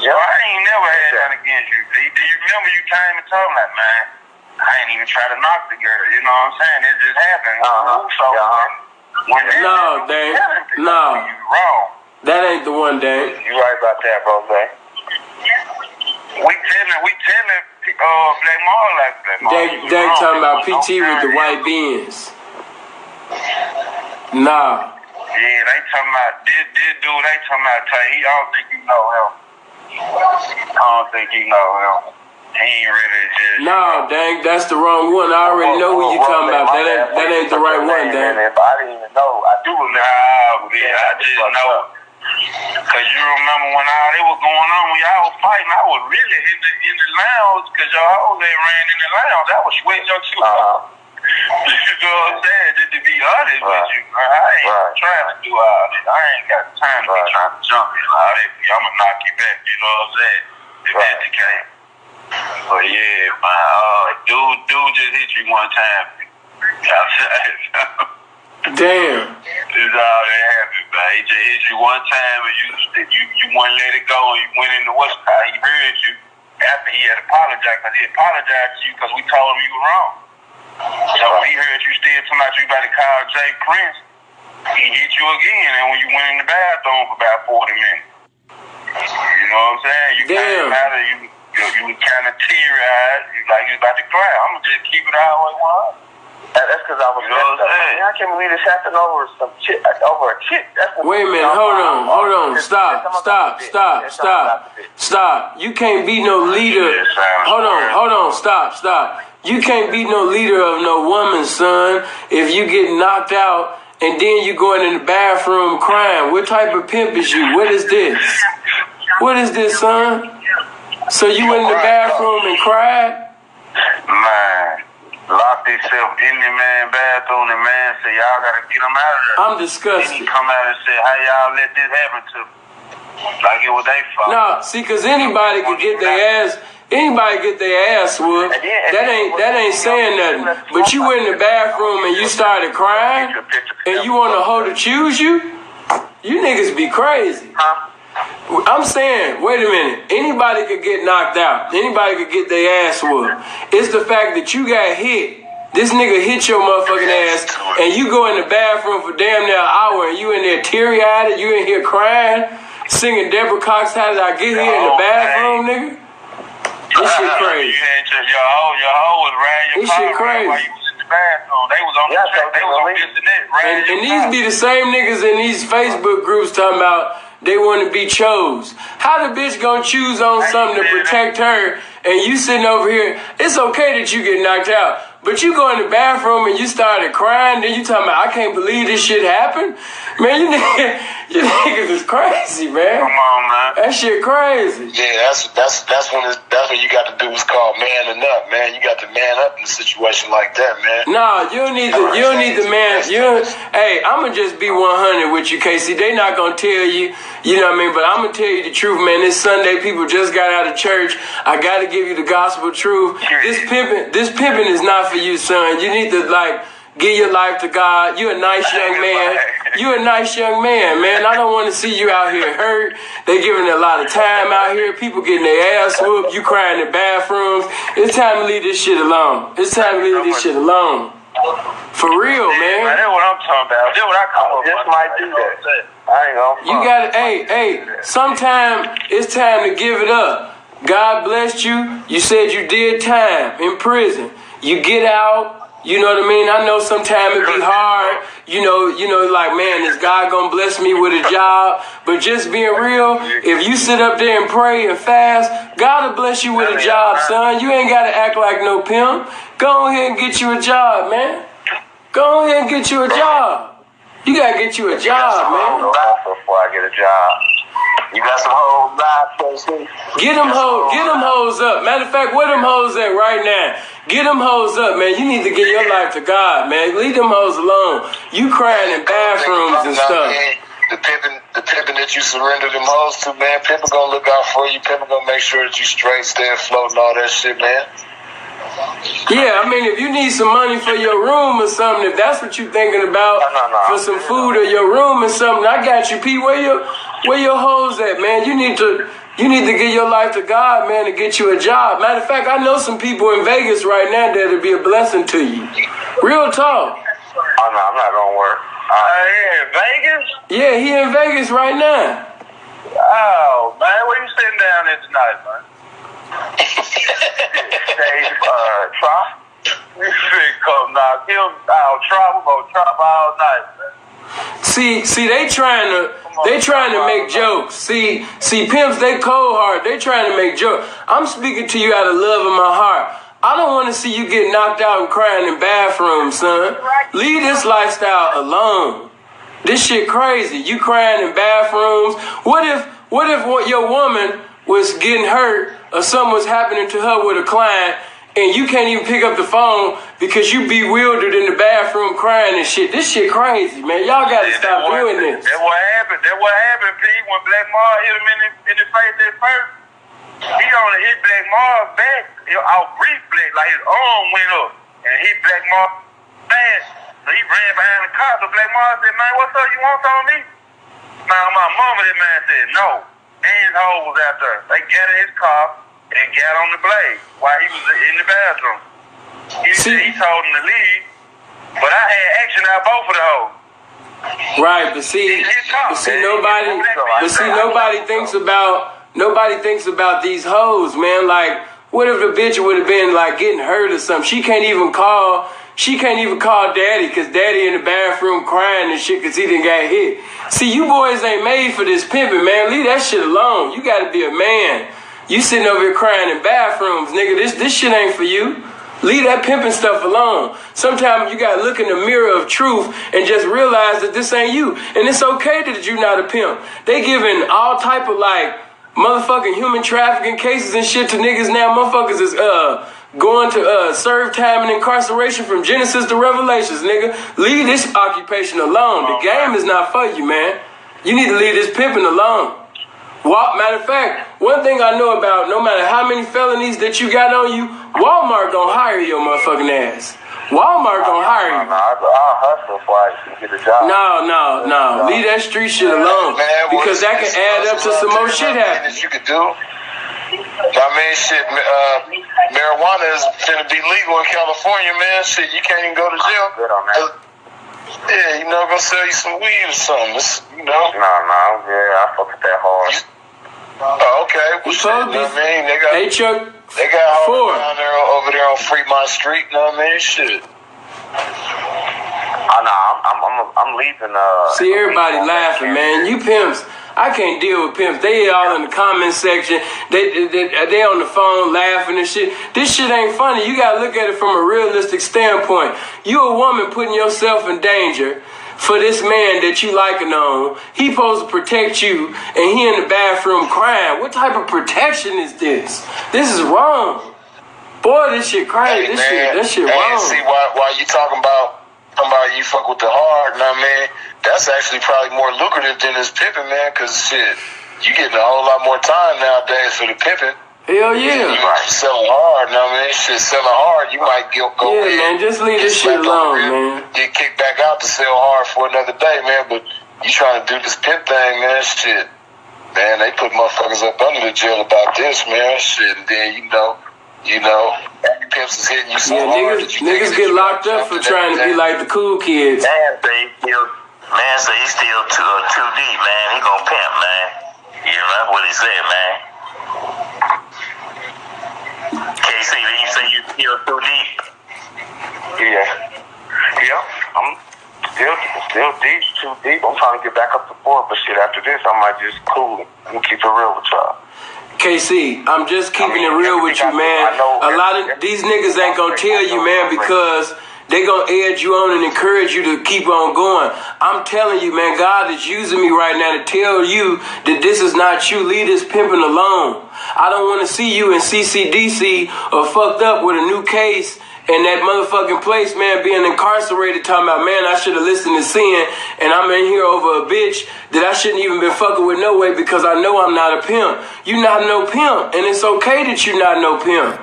[SPEAKER 1] So I ain't never had nothing against you, B. Do you remember you came and told me, like, man, I ain't even try to knock the girl. You know what I'm saying? It just happened. When
[SPEAKER 2] no, Dang. No.
[SPEAKER 1] You wrong.
[SPEAKER 2] That ain't the one, Dang.
[SPEAKER 5] You right about that, bro, man.
[SPEAKER 1] We telling Black Mar like Black Mar.
[SPEAKER 2] They talking about PT with the white beans. Nah.
[SPEAKER 1] Yeah, they talking about this dude. They talking about Tay. I don't think you know him. I don't think you know him. He ain't really just.
[SPEAKER 2] No, Dang, that's the wrong one. I already know who you talking about. That ain't the right one, Dang.
[SPEAKER 5] If I didn't even know, I do remember.
[SPEAKER 1] I just know. Cause you remember when all they was going on when y'all was fighting, I was really in the lounge cause y'all they ran in the lounge. I was sweating your too. You know what I'm saying? Just to be honest with you, I ain't trying to do all this. I ain't got time to be trying to jump in all that. I'ma knock you back. You know what I'm saying? If that's the case. But yeah, man, dude just hit you one time.
[SPEAKER 2] Damn.
[SPEAKER 1] It's all that happened, man. He just hit you one time and you wouldn't let it go and you went into what's called. He heard you after he had apologized because he apologized to you because we told him you were wrong. So when he heard you still talking about you about to call Jay Prince, he hit you again and when you went in the bathroom for about 40 minutes. You know what I'm saying? You were kind of teary-eyed. You like you was about to cry. I'm going to just keep it all the way 100.
[SPEAKER 5] That's because I was messed up. I can't believe this happened over some shit, over a chick.
[SPEAKER 2] Wait a minute, hold on. Stop. You can't be no leader. Hold on, stop. You can't be no leader of no woman, son, if you get knocked out and then you going in the bathroom crying. What type of pimp is you? What is this? What is this, son? So you went in the bathroom and cried?
[SPEAKER 1] Man. Locked himself in the man bathroom. The man said, y'all gotta get him out of there.
[SPEAKER 2] I'm disgusted.
[SPEAKER 1] Then he come out and say, how y'all let this happen to me? Like it was their fault.
[SPEAKER 2] No, see, cause anybody could get their ass whooped. That ain't saying nothing. But you went in the bathroom and you started crying and you want a hoe to choose you? You niggas be crazy. I'm saying, wait a minute. Anybody could get knocked out. Anybody could get their ass whooped. It's the fact that you got hit. This nigga hit your motherfucking ass, and you go in the bathroom for damn near an hour, and you in there teary-eyed, you in here crying, singing Deborah Cox, how did I get here in the bathroom, nigga? This shit crazy.
[SPEAKER 1] Your hoe was riding your
[SPEAKER 2] shit crazy.
[SPEAKER 1] while you was in the bathroom. They was on the track. They was on this and that.
[SPEAKER 2] And these be the same niggas in these Facebook groups talking about they want to be chose. How the bitch gonna choose on something to protect her and you sitting over here? It's okay that you get knocked out, but you go in the bathroom and you started crying, then you talking about, I can't believe this shit happened? Man, you niggas is crazy, man.
[SPEAKER 1] Come on, man.
[SPEAKER 2] That shit crazy.
[SPEAKER 3] Yeah, that's when you got to do what's called manning up, man. You got to man up in a situation like that, man.
[SPEAKER 2] Nah, you don't need the man. Hey, I'ma just be 100 with you, Casey. They not gonna tell you, you know what I mean? But I'm gonna tell you the truth, man. This Sunday, people just got out of church. I gotta give you the gospel truth. This pimping is not for you, son. You need to give your life to God. You're a nice young man. You're a nice young man, man. I don't want to see you out here hurt. They giving a lot of time out here. People getting their ass whooped. You crying in the bathrooms. It's time to leave this shit alone. For real, man.
[SPEAKER 1] That's what I'm talking about. That's what I call it.
[SPEAKER 5] Just might do that. I ain't gonna.
[SPEAKER 2] You gotta, hey, sometime it's time to give it up. God blessed you. You said you did time in prison. You get out. You know what I mean? I know sometimes it be hard. You know, like, man, is God gonna bless me with a job? But just being real, if you sit up there and pray and fast, God will bless you with a job, son. You ain't gotta act like no pimp. Go ahead and get you a job, man. Go ahead and get you a job. You gotta get you a job, man.
[SPEAKER 5] Before I get a job. You got some hoes live, person.
[SPEAKER 2] Get them hoes up. Matter of fact, where them hoes at right now? Get them hoes up, man. You need to give your life to God, man. Leave them hoes alone. You crying in bathrooms and stuff.
[SPEAKER 3] The the pimping that you surrender them hoes to, man, pimping gonna look out for you. Pimping gonna make sure that you straight, stay afloat and all that shit, man.
[SPEAKER 2] Yeah, I mean, if you need some money for your room or something, if that's what you thinking about, for some food or your room or something, I got you, P. Where your hoes at, man? You need to give your life to God, man, to get you a job. Matter of fact, I know some people in Vegas right now that'll be a blessing to you. Real talk.
[SPEAKER 5] Oh, no, I'm not gonna work.
[SPEAKER 1] He in Vegas?
[SPEAKER 2] Yeah, he in Vegas right now.
[SPEAKER 1] Oh, man, where you sitting down there tonight, man?
[SPEAKER 5] Trop?
[SPEAKER 1] You should come knock him out. We're gonna trap all night, man.
[SPEAKER 2] See, they trying to make jokes. See, pimps, they cold hard. They trying to make jokes. I'm speaking to you out of love in my heart. I don't want to see you get knocked out and crying in bathrooms, son. Leave this lifestyle alone. This shit crazy. You crying in bathrooms. What if your woman was getting hurt or something was happening to her with a client and you can't even pick up the phone because you bewildered in the bathroom crying and shit? This shit crazy, man. Y'all gotta stop doing this.
[SPEAKER 1] That's what happened. Pete, when Black Mar hit him in the face at first. He only hit Black Mar back. Out brief Black, like his arm went up and hit Black Mar fast. So he ran behind the car. So Black Mar said, "Man, what's up? You want something on me?" Now my mama, that man said no. And his hoe was out there. They got in his car and got on the blade while he was in the bathroom. He said he told him to leave, but I had action out both of the hoes.
[SPEAKER 2] Right, but see, nobody thinks about these hoes, man. Like, what if the bitch would have been like getting hurt or something? She can't even call daddy because daddy in the bathroom crying and shit because he didn't get hit. See, you boys ain't made for this pimping, man. Leave that shit alone. You gotta be a man. You sitting over here crying in bathrooms, nigga. This shit ain't for you. Leave that pimping stuff alone. Sometimes you gotta look in the mirror of truth and just realize that this ain't you. And it's okay that you're not a pimp. They giving all type of like motherfucking human trafficking cases and shit to niggas now. Motherfuckers is going to serve time and incarceration from Genesis to Revelations, nigga. Leave this occupation alone. The game is not for you, man. You need to leave this pimping alone. Matter of fact, one thing I know about, no matter how many felonies that you got on you, Walmart gonna hire your motherfucking ass. Walmart gonna hire you.
[SPEAKER 5] I'll hustle before I get a job.
[SPEAKER 2] No. Leave that street shit alone. Because that can add up to some more shit happening.
[SPEAKER 3] That you could do. I mean, shit, marijuana is gonna be legal in California, man. Shit, you can't even go to jail.
[SPEAKER 5] Good on that.
[SPEAKER 3] Yeah, gonna sell you some weed or something.
[SPEAKER 5] No, I fuck with that hard.
[SPEAKER 3] Oh, okay. Well, shit, you know what I mean? They got hoes down there over there on Fremont Street, you know what I mean? Shit.
[SPEAKER 5] I'm leaving.
[SPEAKER 2] See, everybody laughing, man. You pimps. I can't deal with pimps. They all in the comment section. They on the phone laughing and shit. This shit ain't funny. You gotta look at it from a realistic standpoint. You a woman putting yourself in danger for this man that you liking on. He supposed to protect you, and he in the bathroom crying. What type of protection is this? This is wrong. Boy, this shit crazy. This shit wrong.
[SPEAKER 3] See, why you talking about you fuck with the hard, know what I mean? That's actually probably more lucrative than this pimping, man, because shit, you getting a whole lot more time nowadays for the pimping.
[SPEAKER 2] Hell yeah.
[SPEAKER 3] You might sell hard, know what I mean? Shit, selling hard, you might go
[SPEAKER 2] yeah, in. Man, just leave this shit alone, man.
[SPEAKER 3] Get kicked back out to sell hard for another day, man, but you trying to do this pimp thing, man, shit. Man, they put motherfuckers up under the jail about this, man, shit, and then, you know, pimps is hitting you so hard.
[SPEAKER 2] Niggas get locked up for trying to be like the cool kids.
[SPEAKER 1] Man say he's still too deep, man. He gonna pimp, man. You know, that's what he said, man. KC, did you say you still too deep?
[SPEAKER 5] Yeah, I'm still deep, too deep. I'm trying to get back up to 4, but shit, after this, I might just cool and keep it real with y'all.
[SPEAKER 2] KC, I'm just keeping it real with you, man. A lot of these niggas ain't gonna tell you, man, because they gonna edge you on and encourage you to keep on going. I'm telling you, man, God is using me right now to tell you that this is not you. Leave this pimping alone. I don't want to see you in CCDC or fucked up with a new case in that motherfucking place, man, being incarcerated, talking about, man, I should have listened to Sin, and I'm in here over a bitch that I shouldn't even been fucking with no way because I know I'm not a pimp. You not no pimp, and it's okay that you not no pimp.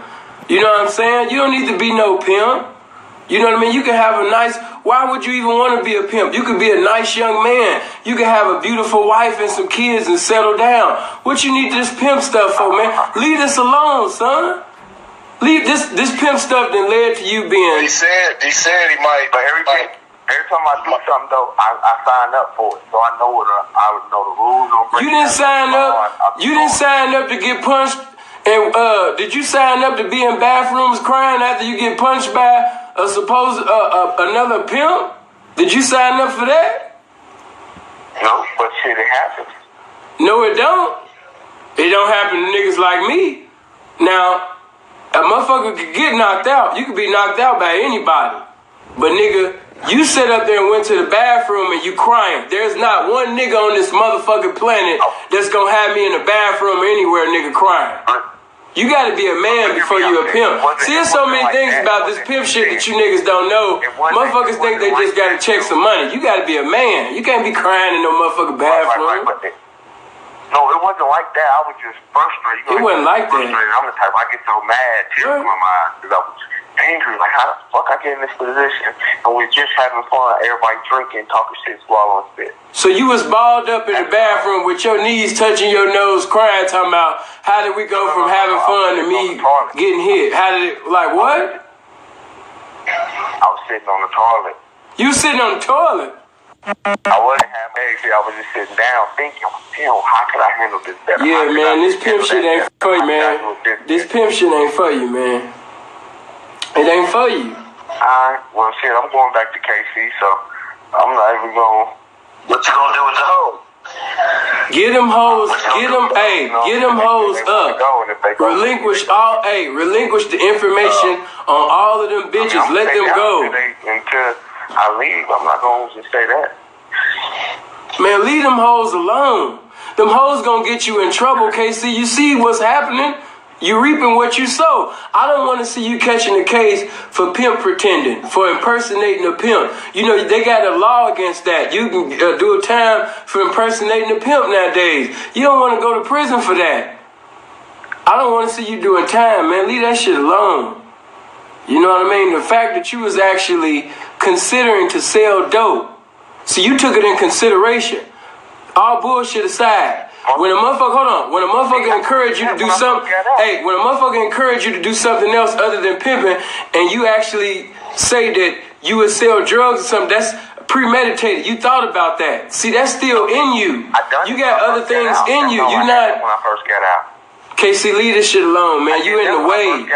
[SPEAKER 2] You know what I'm saying? You don't need to be no pimp. You know what I mean? You can have a nice, why would you even want to be a pimp? You could be a nice young man. You can have a beautiful wife and some kids and settle down. What you need this pimp stuff for, man? Leave this alone, son. Leave this pimp stuff that led to you being...
[SPEAKER 3] He said he might...
[SPEAKER 5] But every time I do something, though, I sign up for it. So I know I would know the rules.
[SPEAKER 2] You didn't sign up. You didn't sign up to get punched. And did you sign up to be in bathrooms crying after you get punched by a supposed another pimp? Did you sign up for that?
[SPEAKER 5] No, but shit, it happens.
[SPEAKER 2] No, it don't. It don't happen to niggas like me. Now, a motherfucker could get knocked out. You could be knocked out by anybody. But nigga, you sit up there and went to the bathroom and you crying. There's not one nigga on this motherfucking planet that's gonna have me in the bathroom or anywhere, nigga, crying. You gotta be a man before you a pimp. See, there's so many things about this pimp shit that you niggas don't know. Motherfuckers think they just gotta check some money. You gotta be a man. You can't be crying in no motherfucking bathroom.
[SPEAKER 5] No, it wasn't like that. I was just frustrated.
[SPEAKER 2] It wasn't like that.
[SPEAKER 5] I'm the type, I get so mad, tears in my mind, because I was angry. Like, how the fuck I get in this position? And we're just having fun, everybody drinking, talking shit, swallowing spit.
[SPEAKER 2] So you was balled up in the bathroom with your knees touching your nose, crying, talking about, how did we go from having fun to me getting hit? How did it, like, what?
[SPEAKER 5] I was sitting on the toilet.
[SPEAKER 2] You sitting on the toilet?
[SPEAKER 5] I wasn't having anything. I was just sitting down thinking, damn, how could I handle this better?
[SPEAKER 2] Yeah, man, this pimp shit ain't for you, man. This pimp shit ain't for you, man. It ain't for you.
[SPEAKER 5] Alright, well, shit, I'm going back to KC, so I'm not even going.
[SPEAKER 3] What you gonna do with the hoe?
[SPEAKER 2] Get them hoes, get them hoes up. Relinquish the information on all of them bitches. Let them go.
[SPEAKER 5] Until I leave, I'm not going to just say that.
[SPEAKER 2] Man, leave them hoes alone. Them hoes gonna get you in trouble, KC. You see what's happening? You reaping what you sow. I don't want to see you catching a case for pimp pretending, for impersonating a pimp. You know, they got a law against that. You can do a time for impersonating a pimp nowadays. You don't want to go to prison for that. I don't want to see you doing time, man. Leave that shit alone. You know what I mean? The fact that you was actually considering to sell dope. So you took it in consideration. All bullshit aside. When a motherfucker encourage you to do something, when a motherfucker encourage you to do something else other than pimping, and you actually say that you would sell drugs or something, that's premeditated. You thought about that. See, that's still in you. You got other things in you. You not.
[SPEAKER 5] When I first got out.
[SPEAKER 2] KC, leave this shit alone, man. You in the way.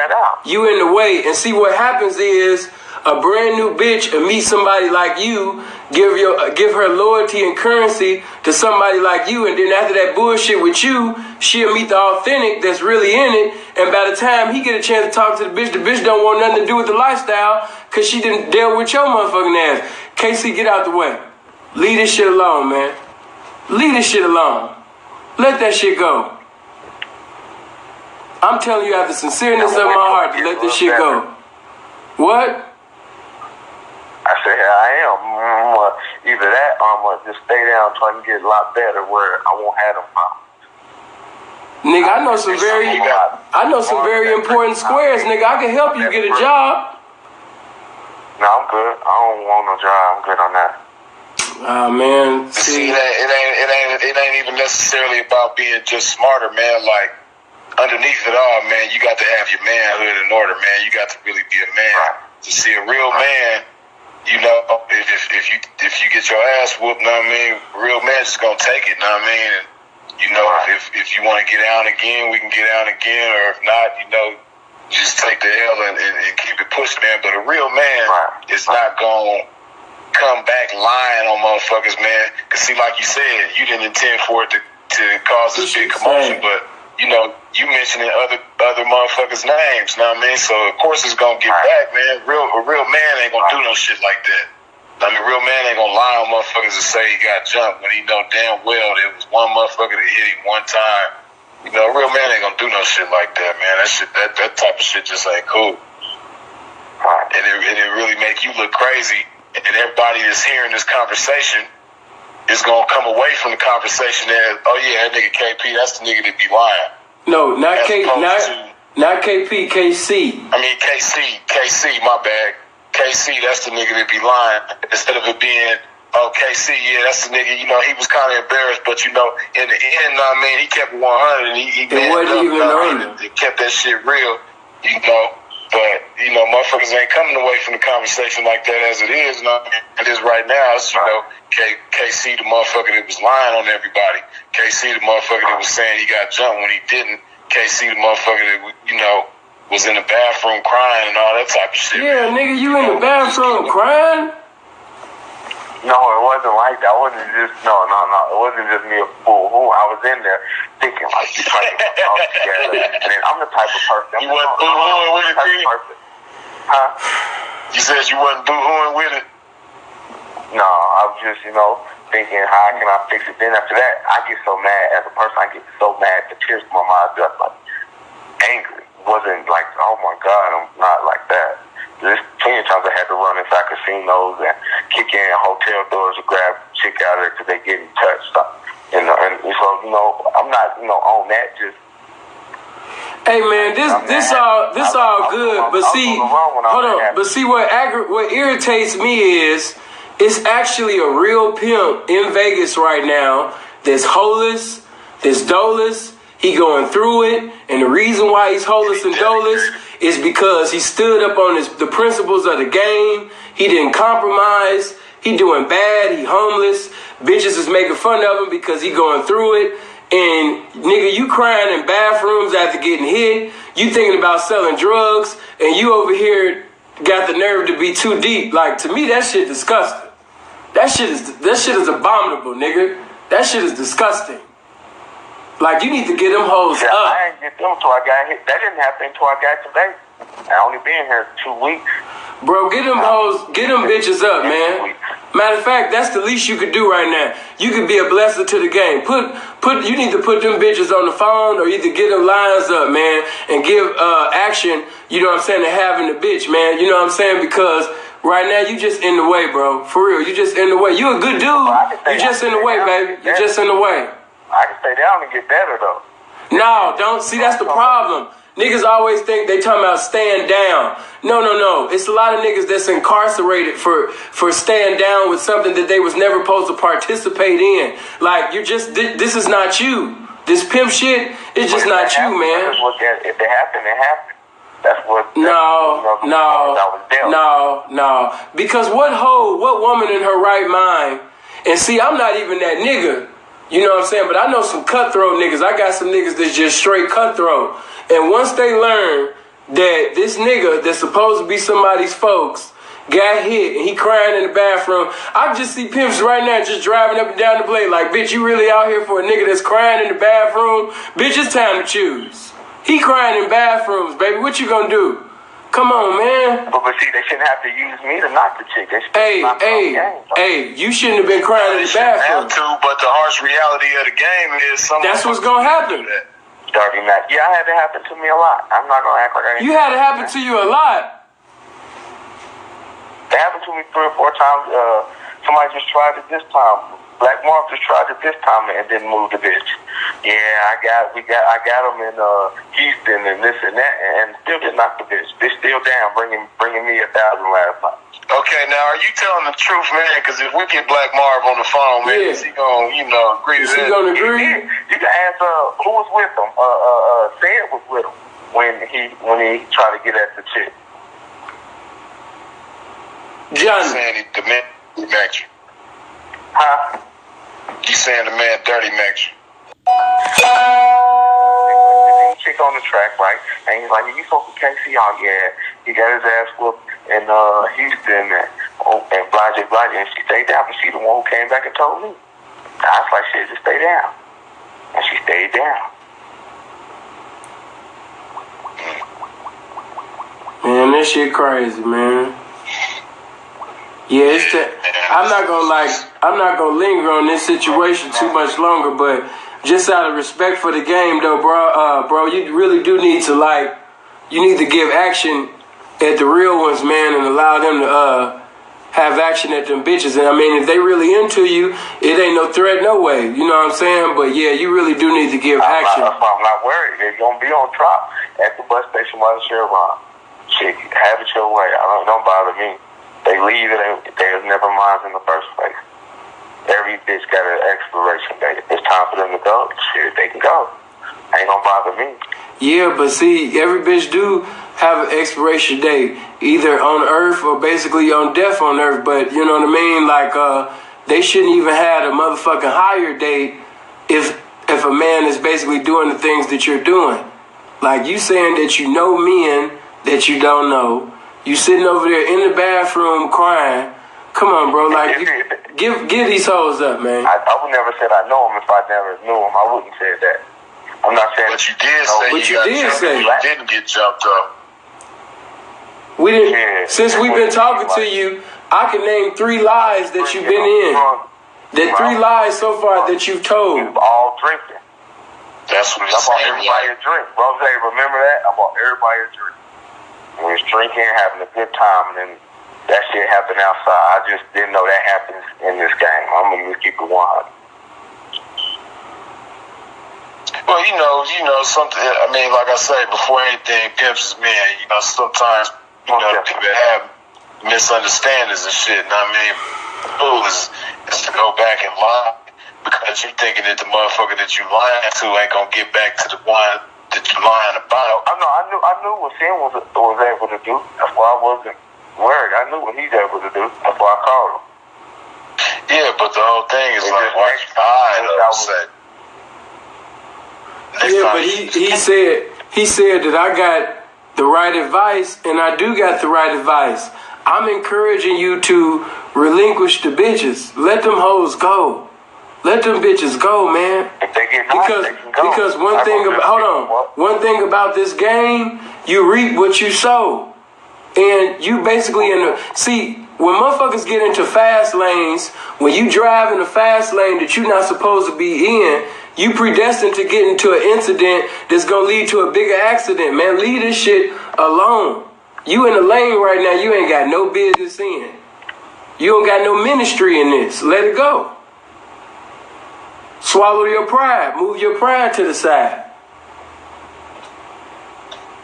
[SPEAKER 2] You in the way. And see, what happens is a brand new bitch will meet somebody like you, give her loyalty and currency to somebody like you, and then after that bullshit with you, she'll meet the authentic that's really in it, and by the time he get a chance to talk to the bitch don't want nothing to do with the lifestyle because she didn't deal with your motherfucking ass. KC, get out the way. Leave this shit alone, man. Leave this shit alone. Let that shit go. I'm telling you out the sincereness of my heart to let this shit go. What?
[SPEAKER 5] I said, I am. Either that or I'm going to just stay down until I can get a lot better where I won't have them problems.
[SPEAKER 2] Nigga, I know some very important squares, nigga. I can help you get a job.
[SPEAKER 5] No, I'm good. I don't want no job. I'm good on that.
[SPEAKER 2] Ah, man.
[SPEAKER 3] See, it ain't even necessarily about being just smarter, man. Like, underneath it all, man, you got to have your manhood in order, man. You got to really be a man. To see a real man, you know, if you get your ass whooped, know what I mean, real man just gonna take it, know what I mean? And, you know, if you want to get down again, we can get down again, or if not, you know, just take the L and keep it pushing, man. But a real man is not gonna come back lying on motherfuckers, man. Cause see, like you said, you didn't intend for it to cause this big commotion, but you know, you mentioning other motherfuckers' names, know what I mean? So of course it's gonna get back, man. A real man ain't gonna do no shit like that. I mean, real man ain't gonna lie on motherfuckers and say he got jumped when he know damn well there was one motherfucker that hit him one time. You know, a real man ain't gonna do no shit like that, man. That type of shit just ain't cool.
[SPEAKER 5] Alright.
[SPEAKER 3] and it really make you look crazy, and everybody that's hearing this conversation is gonna come away from the conversation as, oh yeah, that nigga KP, that's the nigga that be lying.
[SPEAKER 2] No, not KP, KC.
[SPEAKER 3] I mean KC, my bad. KC, that's the nigga that be lying. Instead of it being, oh, KC, yeah, that's the nigga, you know, he was kind of embarrassed, but, you know, in the end, I mean, he kept 100, and he kept that shit real, you know, but, you know, motherfuckers ain't coming away from the conversation like that as it is, you know, it is right now, it's, you know, KC, the motherfucker that was lying on everybody, KC, the motherfucker that was saying he got jumped when he didn't, KC, the motherfucker that, you know, was in the bathroom crying and all that type of shit.
[SPEAKER 2] Yeah, nigga, you in the bathroom crying?
[SPEAKER 5] No, it wasn't like that. It wasn't just It wasn't just me a fool. I was in there thinking like you trying to get it all together. And then I'm the type of person.
[SPEAKER 3] You wasn't boo-hooing with it, P?
[SPEAKER 5] Huh?
[SPEAKER 3] You said you wasn't boo-hooing with it?
[SPEAKER 5] No, I was just, thinking how can I fix it. Then after that, I get so mad as a person. I get so mad the tears come my eyes, just like angry. It wasn't like, oh my God, I'm not like that. There's plenty of times I had to run inside casinos and kick in hotel doors to grab chick out of there because they getting touched. And so, I'm not, on that. Just
[SPEAKER 2] hey man, this all good. But see, hold on. But see, what irritates me is it's actually a real pimp in Vegas right now that's holeless, that's doleless. He going through it, and the reason why he's holeless and doleless is because he stood up on the principles of the game. He didn't compromise. He doing bad. He homeless. Bitches is making fun of him because he going through it. And nigga, you crying in bathrooms after getting hit. You thinking about selling drugs, and you over here got the nerve to be too deep. Like, to me, that shit disgusting. That shit is abominable, nigga. That shit is disgusting. Like, you need to get them hoes up.
[SPEAKER 5] I didn't get them until I got hit. That didn't happen until I got to Vegas. I only been here 2 weeks.
[SPEAKER 2] Bro, get them hoes, get them bitches up, man. Matter of fact, that's the least you could do right now. You could be a blessing to the game. You need to put them bitches on the phone, or either get them lines up, man, and give action, you know what I'm saying, to having the bitch, man. You know what I'm saying? Because right now, you just in the way, bro. For real, you just in the way. You a good dude. You just in the way, baby. You just in the way.
[SPEAKER 5] I can stay down and get better, though.
[SPEAKER 2] No, don't. See, that's the problem. Niggas always think they talking about staying down. No. It's a lot of niggas that's incarcerated for staying down with something that they was never supposed to participate in. Like, this is not you. This pimp shit is just not you, man.
[SPEAKER 5] If it happened, it happened. That's what.
[SPEAKER 2] No. Because what woman in her right mind? And see, I'm not even that nigga. You know what I'm saying? But I know some cutthroat niggas. I got some niggas that's just straight cutthroat. And once they learn that this nigga that's supposed to be somebody's folks got hit and he crying in the bathroom, I just see pimps right now just driving up and down the blade like, bitch, you really out here for a nigga that's crying in the bathroom? Bitch, it's time to choose. He crying in bathrooms, baby. What you gonna do? Come on, man.
[SPEAKER 5] But see, they shouldn't have to use me to knock the chick.
[SPEAKER 2] Hey, you shouldn't have been crying in the bathroom.
[SPEAKER 3] Have to, but the harsh reality of the game is
[SPEAKER 2] that's what's gonna happen.
[SPEAKER 5] Dirty Mac. Yeah, I had to happen to me a lot. I'm not gonna act like I didn't.
[SPEAKER 2] You had it happen to you a lot.
[SPEAKER 5] It happened to me 3 or 4 times. Somebody just tried it this time. Black Mark just tried it this time and didn't move the bitch. Yeah, I got him in Houston and this and that, and still didn't knock the bitch. Bitch still down, bringing me 1,000 last night. Okay, now are you telling the truth, man? Because if we get Black Marv on the phone, man, is he gonna, agree to that?
[SPEAKER 2] Is he gonna agree?
[SPEAKER 5] You can ask who was with him. Sid was with him when he tried to get at the chick.
[SPEAKER 2] Johnny.
[SPEAKER 3] Saying the man dirty.
[SPEAKER 5] Huh?
[SPEAKER 3] You saying the man dirty Max?
[SPEAKER 5] Chick on the track, right? And he's like, you fuck with KC? Oh, yeah. He got his ass whooped in Houston and blah. And she stayed down, but she the one who came back and told me. I was like, shit, just stay down. And she stayed down.
[SPEAKER 2] Man, this shit crazy, man. Yeah, I'm not gonna linger on this situation too much longer, but just out of respect for the game, though, bro, you really do need to you need to give action at the real ones, man, and allow them to have action at them bitches. And I mean, if they really into you, it ain't no threat, no way. You know what I'm saying? But yeah, you really do need to give action.
[SPEAKER 5] I'm not worried. They're gonna be on top at the bus station while the shit around. Shit, have it your way. Don't bother me. They leave it. They never mind in the first place. Every bitch got an expiration date. If it's time for them to go, shit, they can go. Ain't gonna bother me. Yeah,
[SPEAKER 2] but see, every bitch do have an expiration date, either on Earth or basically on death on Earth. But you know what I mean? Like, they shouldn't even have a motherfucking higher date if a man is basically doing the things that you're doing. Like you saying that you know men that you don't know. You sitting over there in the bathroom crying. Come on, bro. Like, give these hoes up, man.
[SPEAKER 5] I would never say I know him if I never knew him. I wouldn't say that. I'm not saying.
[SPEAKER 3] But you did say.
[SPEAKER 2] But you did say.
[SPEAKER 3] You didn't get jumped up.
[SPEAKER 2] We didn't. Yeah, since we've been talking to you, I can name 3 lies that you've been in. The 3 lies so far that you've told.
[SPEAKER 5] All drinking.
[SPEAKER 3] That's what
[SPEAKER 5] I bought everybody a drink. Rose, remember that? I bought everybody a drink. We was drinking, having a good time, and then that shit happened outside. I just didn't know that happens in this game. I'm gonna just keep it 100.
[SPEAKER 3] Well, you know something. I mean, like I say, before anything, pimps is men. You know, sometimes people have misunderstandings and shit. And I mean, fool is to go back and lie because you're thinking that the motherfucker that you lying to ain't gonna get back to the one that you're lying about.
[SPEAKER 5] I knew what Sin was able to do. That's why I wasn't worried. I knew what he's able to do. That's why I called him.
[SPEAKER 3] Yeah, but the whole thing is like, why you lying all of a sudden?
[SPEAKER 2] Yeah, but he said that I got the right advice, and I do got the right advice. I'm encouraging you to relinquish the bitches. Let them hoes go. Let them bitches go, man.
[SPEAKER 5] If they get hot, they can go.
[SPEAKER 2] Because one thing about this game, you reap what you sow. And you basically when motherfuckers get into fast lanes, when you drive in a fast lane that you're not supposed to be in, you predestined to get into an incident that's gonna lead to a bigger accident, man. Leave this shit alone. You in the lane right now, you ain't got no business in. You don't got no ministry in this. Let it go. Swallow your pride. Move your pride to the side.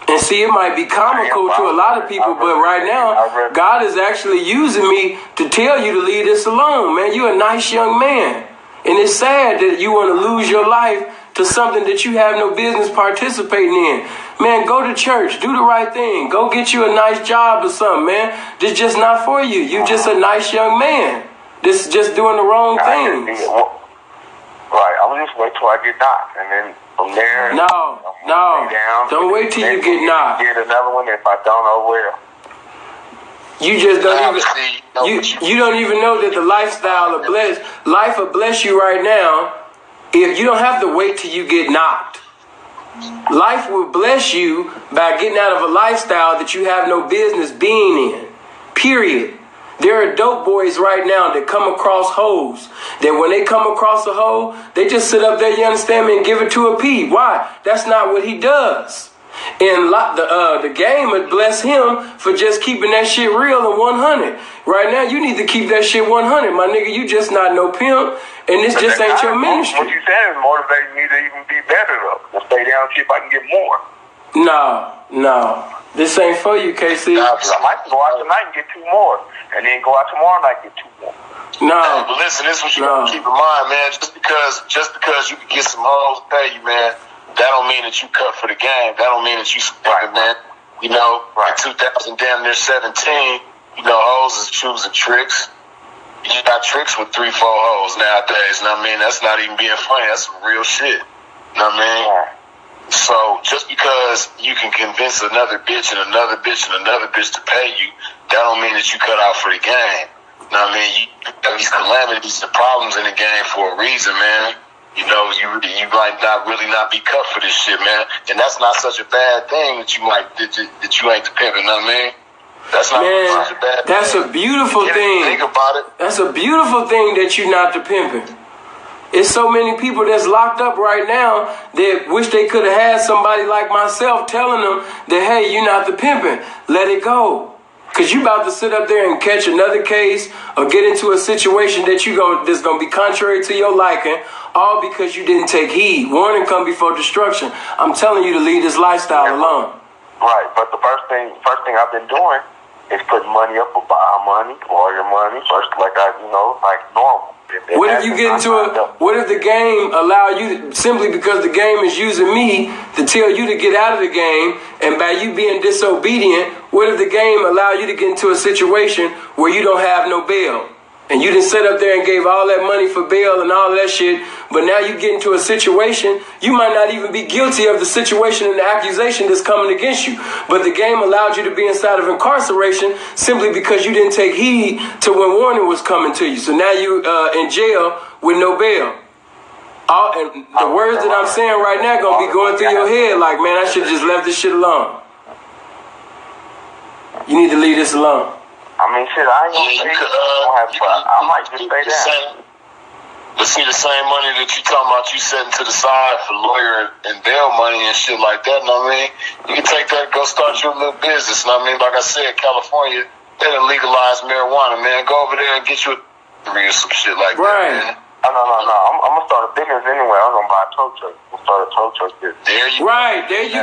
[SPEAKER 2] And see, it might be comical to a lot of people, but right now, God is actually using me to tell you to leave this alone, man. You're a nice young man. And it's sad that you want to lose your life to something that you have no business participating in. Man, go to church. Do the right thing. Go get you a nice job or something, man. This just not for you. You just a nice young man. This is just doing the wrong things.
[SPEAKER 5] Right. I'm going to just wait till I get knocked. And then from there...
[SPEAKER 2] No. Don't wait till you get knocked.
[SPEAKER 5] Get another one if I don't know where.
[SPEAKER 2] You just don't even you don't even know that the lifestyle of life will bless you right now if you don't have to wait till you get knocked. Life will bless you by getting out of a lifestyle that you have no business being in. Period. There are dope boys right now that come across hoes. That when they come across a hoe, they just sit up there, you understand me, and give it to a P. Why? That's not what he does. And the game would bless him for just keeping that shit real and 100. Right now, you need to keep that shit 100. My nigga, you just not no pimp, and this just ain't your ministry.
[SPEAKER 5] What you saying is motivating me to even be better, though. To stay down and see if I can get more.
[SPEAKER 2] No. This ain't for you, KC.
[SPEAKER 5] I might go out tonight and get 2 more. And then go out tomorrow night and get 2 more.
[SPEAKER 2] No.
[SPEAKER 3] Hey, but listen, this is what you gotta keep in mind, man. Just because you can get some hoes to pay you, man, that don't mean that you cut for the game. That don't mean that you spending, man. You know, in 2000, damn near 17, you know, hoes is choosing tricks. You got tricks with 3-4 hoes nowadays. And I mean, that's not even being funny. That's some real shit. You know what I mean?
[SPEAKER 5] Yeah.
[SPEAKER 3] So just because you can convince another bitch and another bitch and another bitch to pay you, that don't mean that you cut out for the game. You know what I mean? You have these calamities and problems in the game for a reason, man. You know, you might not be cut for this shit, man. And that's not such a bad thing that you ain't the pimp, you know what I mean? That's not such a bad thing.
[SPEAKER 2] That's a beautiful thing.
[SPEAKER 3] Think about it.
[SPEAKER 2] That's a beautiful thing that you're not the pimping. It's so many people that's locked up right now that wish they could have had somebody like myself telling them that, hey, you're not the pimping. Let it go. Because you about to sit up there and catch another case or get into a situation that that's going to be contrary to your liking, all because you didn't take heed. Warning come before destruction. I'm telling you to leave this lifestyle alone.
[SPEAKER 5] Right, but the first thing I've been doing is putting money up for buy money, lawyer money, first like normal.
[SPEAKER 2] What if you get into what if the game allow you, simply because the game is using me to tell you to get out of the game, and by you being disobedient, what if the game allow you to get into a situation where you don't have no bail? And you didn't sit up there and gave all that money for bail and all that shit, but now you get into a situation, you might not even be guilty of the situation and the accusation that's coming against you. But the game allowed you to be inside of incarceration simply because you didn't take heed to when warning was coming to you. So now you in jail with no bail. And the words that I'm saying right now gonna be going through your head like, man, I should have just left this shit alone. You need to leave this alone.
[SPEAKER 5] I mean, shit, I ain't gonna say I might just stay down.
[SPEAKER 3] But see, the same money that you talking about, you setting to the side for lawyer and bail money and shit like that, know what I mean? You can take that and go start your little business, know what I mean? Like I said, California, they done legalized marijuana, man. Go over there and get you a or some shit like that, man.
[SPEAKER 5] No. I'm gonna start a business anyway. I'm gonna buy a tow truck. I'm gonna start a tow truck business.
[SPEAKER 3] There you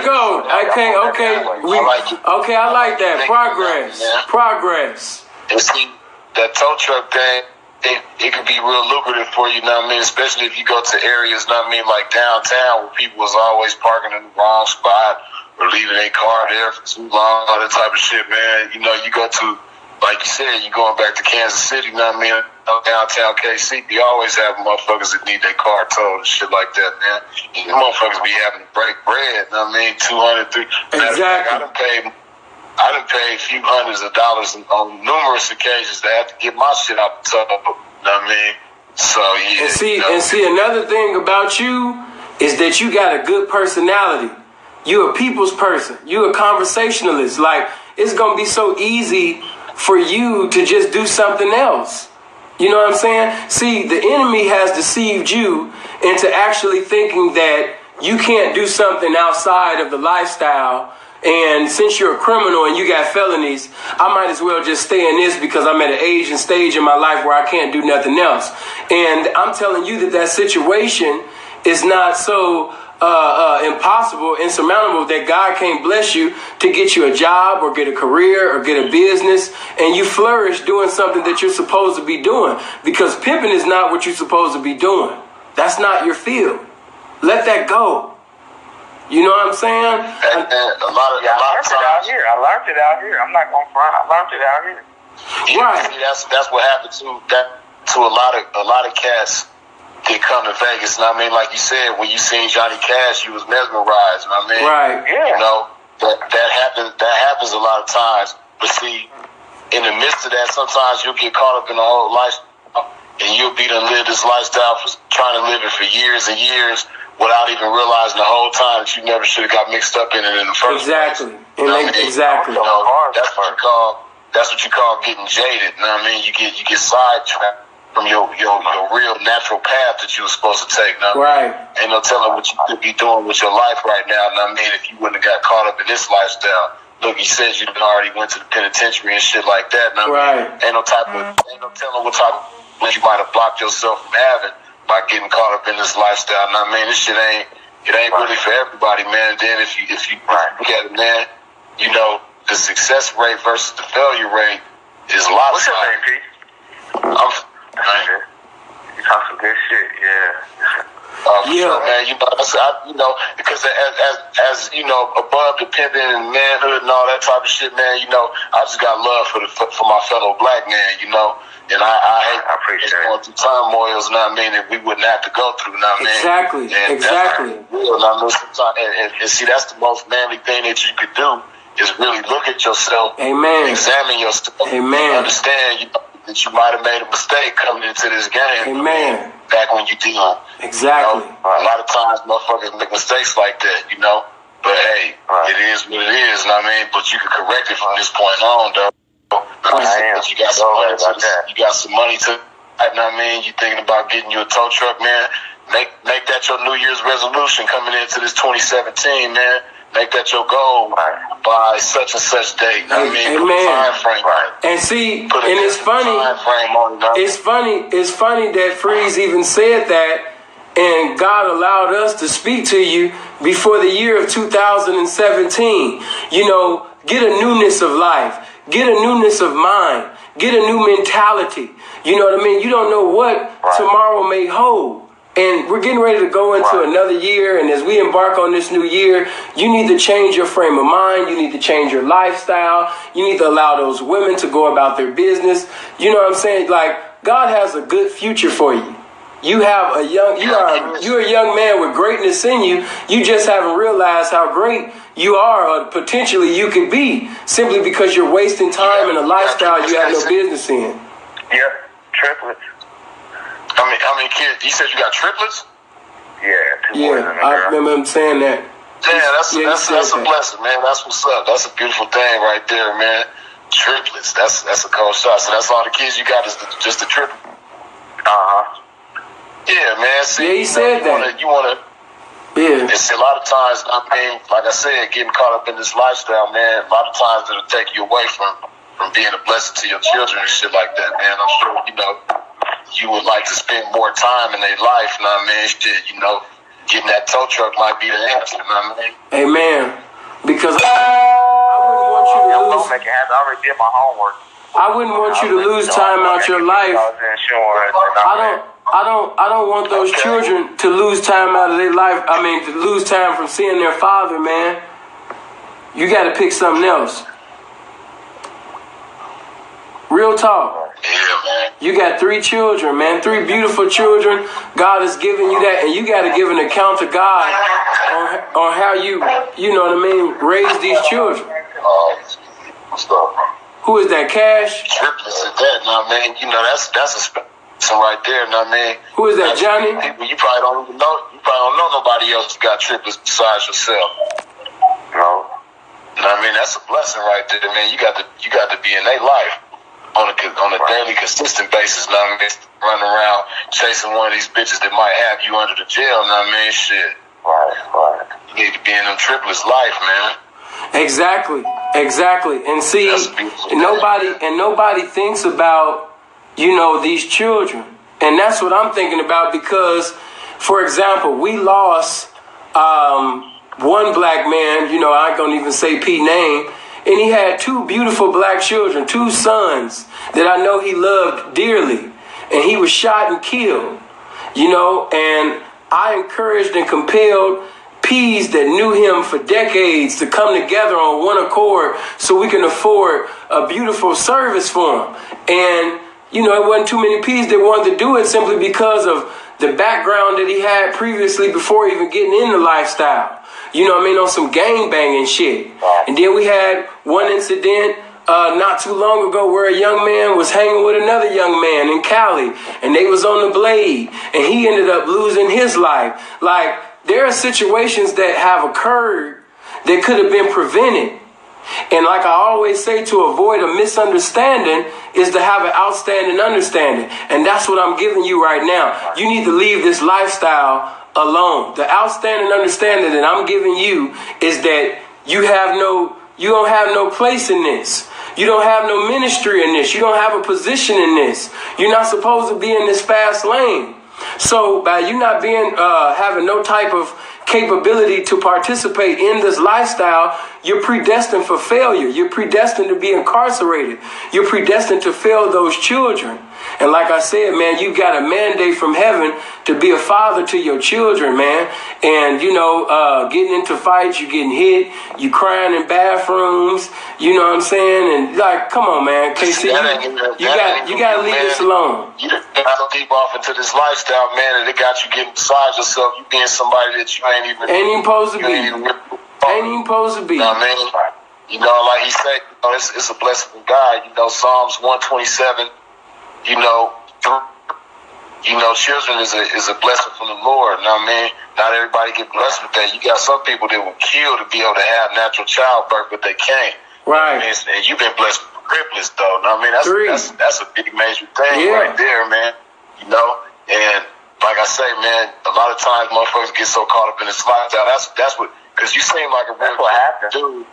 [SPEAKER 2] go. Okay. I like that. Progress.
[SPEAKER 3] And see, that tow truck thing, it could be real lucrative for you, know what I mean? Especially if you go to areas, know what I mean, like downtown, where people was always parking in the wrong spot or leaving their car there for too long, all that type of shit, man. You know, you go to, like you said, you going back to Kansas City, know what I mean? Downtown KC, you always have motherfuckers that need their car towed and shit like that, man. And motherfuckers be having to break bread, know what I mean? $200, $300.
[SPEAKER 2] Exactly.
[SPEAKER 3] I done paid a few hundreds of dollars on numerous occasions to have to get my shit out the tub, know what I mean? So, yeah.
[SPEAKER 2] And see, another thing about you is that you got a good personality. You a people's person. You a conversationalist. Like, it's going to be so easy for you to just do something else. You know what I'm saying? See, the enemy has deceived you into actually thinking that you can't do something outside of the lifestyle. And since you're a criminal and you got felonies, I might as well just stay in this because I'm at an age and stage in my life where I can't do nothing else. And I'm telling you that situation is not so impossible, insurmountable, that God can't bless you to get you a job or get a career or get a business and you flourish doing something that you're supposed to be doing, because pimping is not what you're supposed to be doing. That's not your field. Let that go. You know what I'm saying?
[SPEAKER 3] And a lot of
[SPEAKER 5] I
[SPEAKER 3] times,
[SPEAKER 5] learned it out here. I'm not gonna front. I learned it out here.
[SPEAKER 2] Right.
[SPEAKER 3] See, that's what happened to a lot of cats that come to Vegas. And I mean, like you said, when you seen Johnny Cash, you was mesmerized. And I mean,
[SPEAKER 2] right.
[SPEAKER 3] Yeah. You know, that happens a lot of times. But see, in the midst of that, sometimes you'll get caught up in the whole lifestyle, and you'll be done live this lifestyle for trying to live it for years and years without even realizing the whole time that you never should have got mixed up in it in the first place.
[SPEAKER 2] Exactly. You know what I mean? Exactly.
[SPEAKER 3] You know, that's what you call getting jaded. You know what I mean? You get sidetracked from your real natural path that you were supposed to take. Now,
[SPEAKER 2] right.
[SPEAKER 3] Ain't no telling what you could be doing with your life right now. Now, I mean, if you wouldn't have got caught up in this lifestyle, look, he says you already went to the penitentiary and shit like that. Now,
[SPEAKER 2] right.
[SPEAKER 3] Ain't no telling what type of you might have blocked yourself from having by getting caught up in this lifestyle. Now, I mean, this shit ain't really for everybody, man. Then if you look at it, man, you know, the success rate versus the failure rate is lopsided.
[SPEAKER 5] What's your name, Pete? You talk some good shit, yeah.
[SPEAKER 3] Sure, man. You know, because as you know, above the pimping and manhood and all that type of shit, man. You know, I just got love for my fellow black man. You know, and I hate going through turmoils. You know what I mean? That we wouldn't have to go through. You know what I mean?
[SPEAKER 2] Exactly.
[SPEAKER 3] And see, that's the most manly thing that you could do is really look at yourself.
[SPEAKER 2] Amen.
[SPEAKER 3] Examine yourself.
[SPEAKER 2] Amen.
[SPEAKER 3] Understand, you know, that you might have made a mistake coming into this game.
[SPEAKER 2] Amen.
[SPEAKER 3] Back when you did.
[SPEAKER 2] Exactly.
[SPEAKER 3] You know, a lot of times motherfuckers make mistakes like that, you know. But hey, it is what it is, you know what I mean? But you can correct it from this point on, though. You got some money to You know what I mean? You thinking about getting you a tow truck, man? Make that your New Year's resolution coming into this 2017, man. Make that your goal by such and such date. You know what I mean? Put a time frame on it.
[SPEAKER 2] And see, and it's funny. It's funny that Freeze even said that, and God allowed us to speak to you before the year of 2017. You know, get a newness of life, get a newness of mind, get a new mentality. You know what I mean? You don't know what tomorrow may hold. And we're getting ready to go into another year. And as we embark on this new year, you need to change your frame of mind. You need to change your lifestyle. You need to allow those women to go about their business. You know what I'm saying? Like, God has a good future for you. You're a young man with greatness in you. You just haven't realized how great you are, or potentially you could be, simply because you're wasting time in a lifestyle you have no business in.
[SPEAKER 5] Yep, triplets.
[SPEAKER 3] How many kids? You said you got triplets?
[SPEAKER 5] Yeah, 2 boys and a girl.
[SPEAKER 2] I remember him saying that.
[SPEAKER 3] Yeah, that's a blessing, man. That's what's up. That's a beautiful thing right there, man. Triplets. That's a cold shot. So that's all the kids you got is just the triplet. Yeah, man. See,
[SPEAKER 2] he said that.
[SPEAKER 3] You wanna.
[SPEAKER 2] Yeah.
[SPEAKER 3] It's a lot of times. I mean, like I said, getting caught up in this lifestyle, man. A lot of times it'll take you away from being a blessing to your children and shit like that, man. I'm sure you would like to spend more time in their life, you know what I mean? Shit, getting that tow truck might be the answer, you know what I mean?
[SPEAKER 2] Amen. Because I wouldn't want you to lose.
[SPEAKER 5] I already did my homework.
[SPEAKER 2] I wouldn't want you to lose time out your life. I don't want those children to lose time out of their life. I mean, to lose time from seeing their father, man. You got to pick something else. Real talk.
[SPEAKER 3] Yeah, man.
[SPEAKER 2] You got 3 children, man. 3 beautiful children. God has given you that, and you got to give an account to God on how you know what I mean, raise these children. Who is that, Cash?
[SPEAKER 3] Triplets is that, you know what I mean? You know, that's a some right there, you know what I mean?
[SPEAKER 2] Who is that, Johnny?
[SPEAKER 3] People you probably don't even know. You probably don't know nobody else who got triplets besides yourself.
[SPEAKER 5] No.
[SPEAKER 3] You know what I mean? That's a blessing right there, man. You got to be in their life on a daily, consistent basis, you know what I mean? Running around chasing one of these bitches that might have you under the jail, you know what I mean? Shit. Right. You need to be in them triplets life, man.
[SPEAKER 2] Exactly. And see, nobody thinks about, these children. And that's what I'm thinking about, because, for example, we lost one black man, I ain't gonna even say P name, and he had 2 beautiful black children, 2 sons that I know he loved dearly. And he was shot and killed, and I encouraged and compelled P's that knew him for decades to come together on one accord so we can afford a beautiful service for him. And, it wasn't too many P's that wanted to do it simply because of the background that he had previously before even getting in the lifestyle. On some gang banging shit. And then we had one incident not too long ago where a young man was hanging with another young man in Cali, and they was on the blade, and he ended up losing his life. Like, there are situations that have occurred that could have been prevented. And like I always say, to avoid a misunderstanding is to have an outstanding understanding. And that's what I'm giving you right now. You need to leave this lifestyle alone. The outstanding understanding that I'm giving you is that you don't have no place in this. You don't have no ministry in this. You don't have a position in this. You're not supposed to be in this fast lane. So by you not having no type of capability to participate in this lifestyle, you're predestined for failure. You're predestined to be incarcerated. You're predestined to fail those children. And like I said, man, you got a mandate from heaven to be a father to your children, man. And, getting into fights, you getting hit, you crying in bathrooms, you know what I'm saying? And like, come on, man. KC, you got to leave this alone.
[SPEAKER 3] You got to deep off into this lifestyle, man, and it got you getting beside yourself. You being somebody that you ain't even supposed to be.
[SPEAKER 2] Ain't even supposed to be.
[SPEAKER 3] You know what I mean? Like he said, it's a blessing from God. Psalms 127. Children is a blessing from the Lord. You know what I mean? Not everybody get blessed with that. You got some people that will kill to be able to have natural childbirth, but they can't.
[SPEAKER 2] Right.
[SPEAKER 3] And you've been blessed with triplets, though. You know what I mean? That's a big major thing right there, man. you know. And like I say, man, a lot of times motherfuckers get so caught up in this lifestyle. That's what, because you seem like a real dude.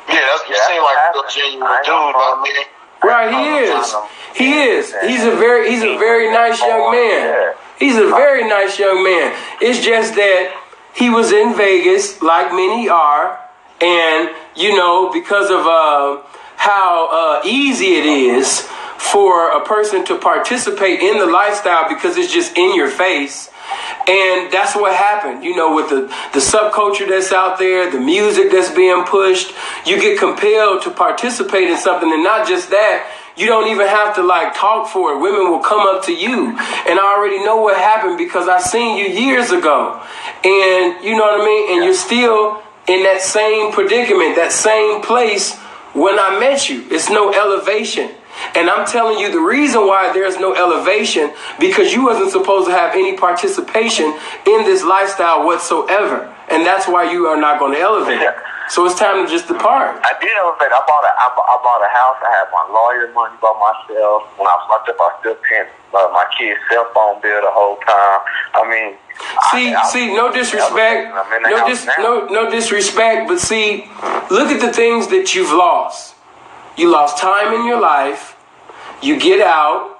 [SPEAKER 3] Yeah, you seem like a real genuine dude, you know what I mean?
[SPEAKER 2] Right, he is. He is. He's a very nice young man. He's a very nice young man. It's just that he was in Vegas, like many are, and you know, because of how easy it is for a person to participate in the lifestyle because it's just in your face. And that's what happened, you know, with the subculture that's out there, the music that's being pushed. You get compelled to participate in something, and not just that, you don't even have to like talk for it. Women will come up to you, and I already know what happened because I seen you years ago, and you know what I mean. And you're still in that same predicament, that same place when I met you. It's no elevation. And I'm telling you the reason why there's no elevation, because you wasn't supposed to have any participation in this lifestyle whatsoever. And that's why you are not going to elevate. So it's time to just depart.
[SPEAKER 5] I did elevate. I bought a house. I had my lawyer money by myself. When I was locked up, I was still paying my kid's cell phone bill the whole time. I mean,
[SPEAKER 2] see, no disrespect, no disrespect, but see, look at the things that you've lost. You lost time in your life. You get out.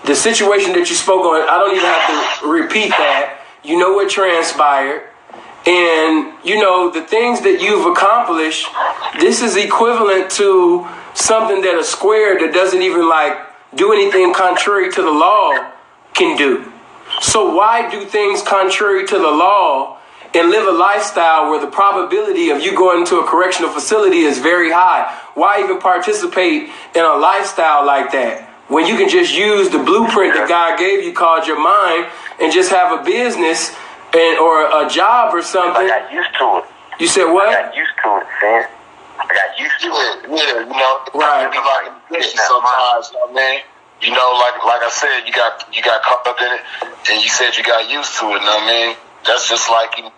[SPEAKER 2] The situation that you spoke on, I don't even have to repeat that. You know what transpired. And, you know, the things that you've accomplished, this is equivalent to something that a square that doesn't even, like, do anything contrary to the law can do. So why do things contrary to the law and live a lifestyle where the probability of you going to a correctional facility is very high? Why even participate in a lifestyle like that when you can just use the blueprint that God gave you called your mind and just have a business or a job or something?
[SPEAKER 5] I got used to it.
[SPEAKER 2] You said what?
[SPEAKER 5] I got used to it, man. I got used to it.
[SPEAKER 3] Yeah, you know,
[SPEAKER 2] right.
[SPEAKER 3] Sometimes, you know what I mean? You know, like I said, you got caught up in it, and you said you got used to it. You know what I mean? That's just like you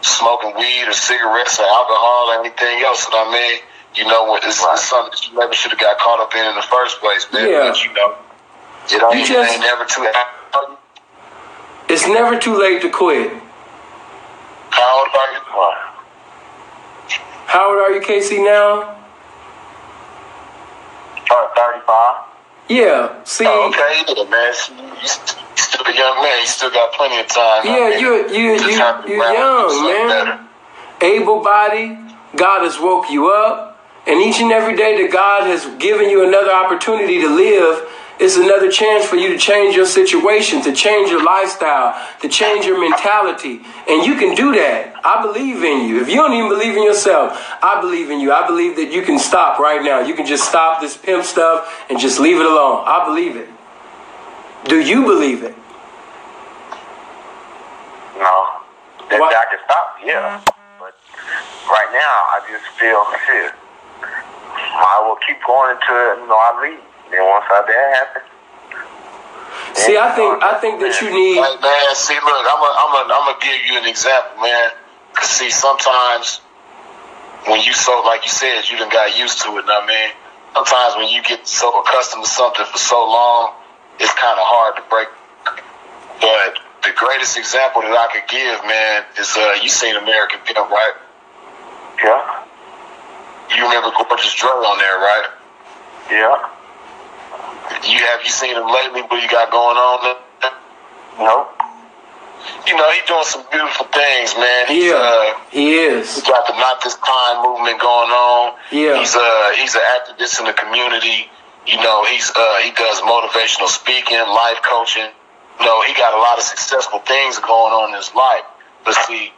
[SPEAKER 3] smoking weed or cigarettes or alcohol or anything else. You know what I mean? You know, it's something that you never should have got caught up in the first place, man.
[SPEAKER 2] Yeah.
[SPEAKER 3] But you know, it ain't never too late.
[SPEAKER 2] It's never too late to quit.
[SPEAKER 3] How old are you?
[SPEAKER 2] How old are you, Casey, now?
[SPEAKER 5] 35.
[SPEAKER 2] Yeah, see.
[SPEAKER 3] Oh, okay, yeah, man. You still a young man. You still got plenty of time.
[SPEAKER 2] Yeah, you're young, man. Able-bodied. God has woke you up. And each and every day that God has given you another opportunity to live, it's another chance for you to change your situation, to change your lifestyle, to change your mentality. And you can do that. I believe in you. If you don't even believe in yourself, I believe in you. I believe that you can stop right now. You can just stop this pimp stuff and just leave it alone. I believe it. Do you believe it?
[SPEAKER 5] No. That I can stop, yeah. But right now, I just feel shit. I will keep going until I leave. And once that happens,
[SPEAKER 2] see, I think that you need.
[SPEAKER 3] Hey, man, see, look, I'm gonna give you an example, man. Cause see, sometimes when you like you said, you done got used to it. Know what I mean? Sometimes when you get so accustomed to something for so long, it's kind of hard to break. But the greatest example that I could give, man, is you seen American Pimp, right?
[SPEAKER 5] Yeah. You
[SPEAKER 3] remember Gorgeous Dre on there, right?
[SPEAKER 5] Yeah.
[SPEAKER 3] Have you seen him lately? What you got going on?
[SPEAKER 5] Nope.
[SPEAKER 3] You know, he's doing some beautiful things, man.
[SPEAKER 2] He is.
[SPEAKER 3] He's got the Not This Kind movement going on.
[SPEAKER 2] Yeah.
[SPEAKER 3] He's an activist in the community. You know, he does motivational speaking, life coaching. You know, he got a lot of successful things going on in his life. But see,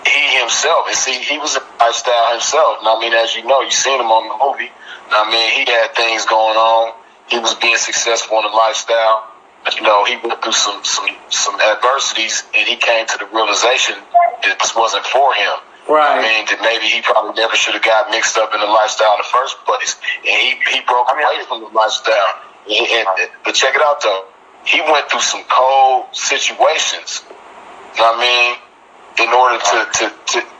[SPEAKER 3] he himself, he was a lifestyle himself. And I mean, as you know, you seen him on the movie. I mean, he had things going on. He was being successful in the lifestyle. You know, he went through some adversities, and he came to the realization that this wasn't for him.
[SPEAKER 2] Right.
[SPEAKER 3] I mean, that maybe he probably never should have got mixed up in the lifestyle in the first place. And he broke away from the lifestyle. But check it out, though. He went through some cold situations. You know what I mean? In order to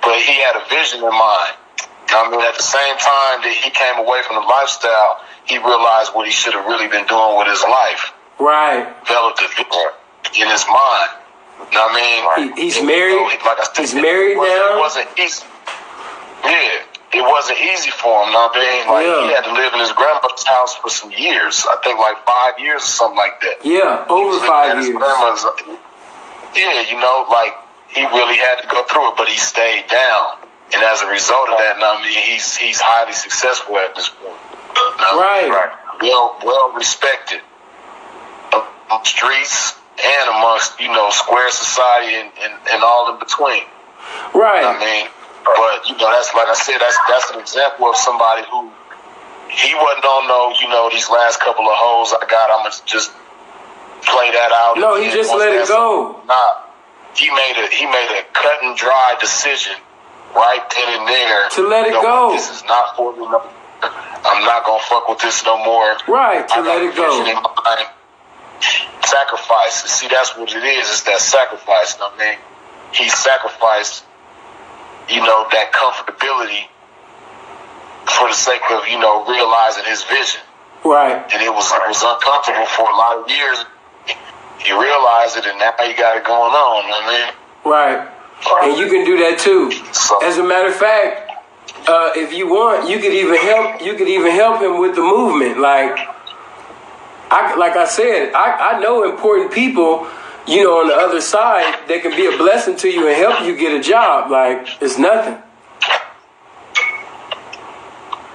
[SPEAKER 3] but he had a vision in mind. I mean, at the same time that he came away from the lifestyle, he realized what he should have really been doing with his life. developed a vision in his mind. You know what I mean?
[SPEAKER 2] He's married.
[SPEAKER 3] Like I said,
[SPEAKER 2] he's married now.
[SPEAKER 3] It wasn't easy. Yeah, it wasn't easy for him. You know what I mean? Like he had to live in his grandmother's house for some years. I think like 5 years or something like that.
[SPEAKER 2] Yeah, over 5 years.
[SPEAKER 3] Yeah, you know, like he really had to go through it, but he stayed down. And as a result of that, I mean, he's highly successful at this point. You know?
[SPEAKER 2] Right.
[SPEAKER 3] Well respected on the streets and amongst, you know, square society and all in between.
[SPEAKER 2] Right.
[SPEAKER 3] You know what I mean? But, you know, that's like I said, that's an example of somebody who he wasn't on these last couple of hoes I got, I'm gonna just play that out.
[SPEAKER 2] No, he just let it go.
[SPEAKER 3] Nah. He made a cut and dry decision right then and there
[SPEAKER 2] to let it go.
[SPEAKER 3] This is not for me. I'm not gonna fuck with this no more.
[SPEAKER 2] Right, to let it go.
[SPEAKER 3] Sacrifice. See, that's what it is. It's that sacrifice. You know what I mean? He sacrificed, you know, that comfortability for the sake of, you know, realizing his vision.
[SPEAKER 2] Right.
[SPEAKER 3] And it was uncomfortable for a lot of years. He realized it, and now he got it going on. You know what I mean?
[SPEAKER 2] Right. And you can do that too.
[SPEAKER 3] So,
[SPEAKER 2] as a matter of fact, if you want, you could even help him with the movement. Like I said, I know important people, you know, on the other side that can be a blessing to you and help you get a job. Like, it's nothing.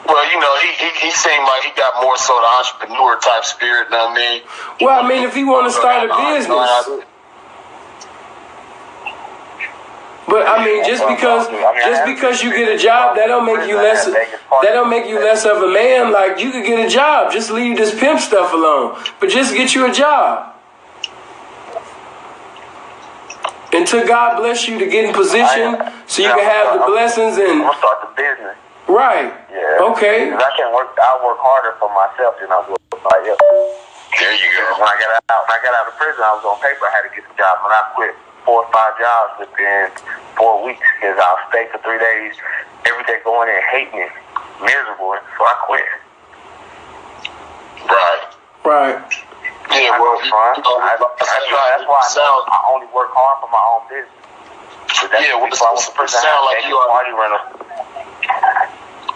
[SPEAKER 3] Well, you know, he seemed like he got more so the entrepreneur type spirit, you know what I mean?
[SPEAKER 2] Well, I mean, if he want to start a business. But I mean, just because you get a job, that don't make you less of a man. Like, you could get a job, just leave this pimp stuff alone, but just get you a job. Until God bless you to get in position, so you can have the blessings and.
[SPEAKER 5] I'm gonna start the business.
[SPEAKER 2] Right.
[SPEAKER 5] Yeah.
[SPEAKER 2] Okay.
[SPEAKER 5] Because I work harder for myself than I will for somebody else.
[SPEAKER 3] There you go.
[SPEAKER 5] When I got out of prison, I was on paper. I had to get a job. When I quit 4 or 5 jobs within 4 weeks, because I'll stay for 3 days, every day going in hating it, miserable. So I quit.
[SPEAKER 2] Right.
[SPEAKER 3] Yeah, well,
[SPEAKER 5] that's why I only work hard for my own business.
[SPEAKER 3] Yeah, well, it sound like you are
[SPEAKER 5] party rental.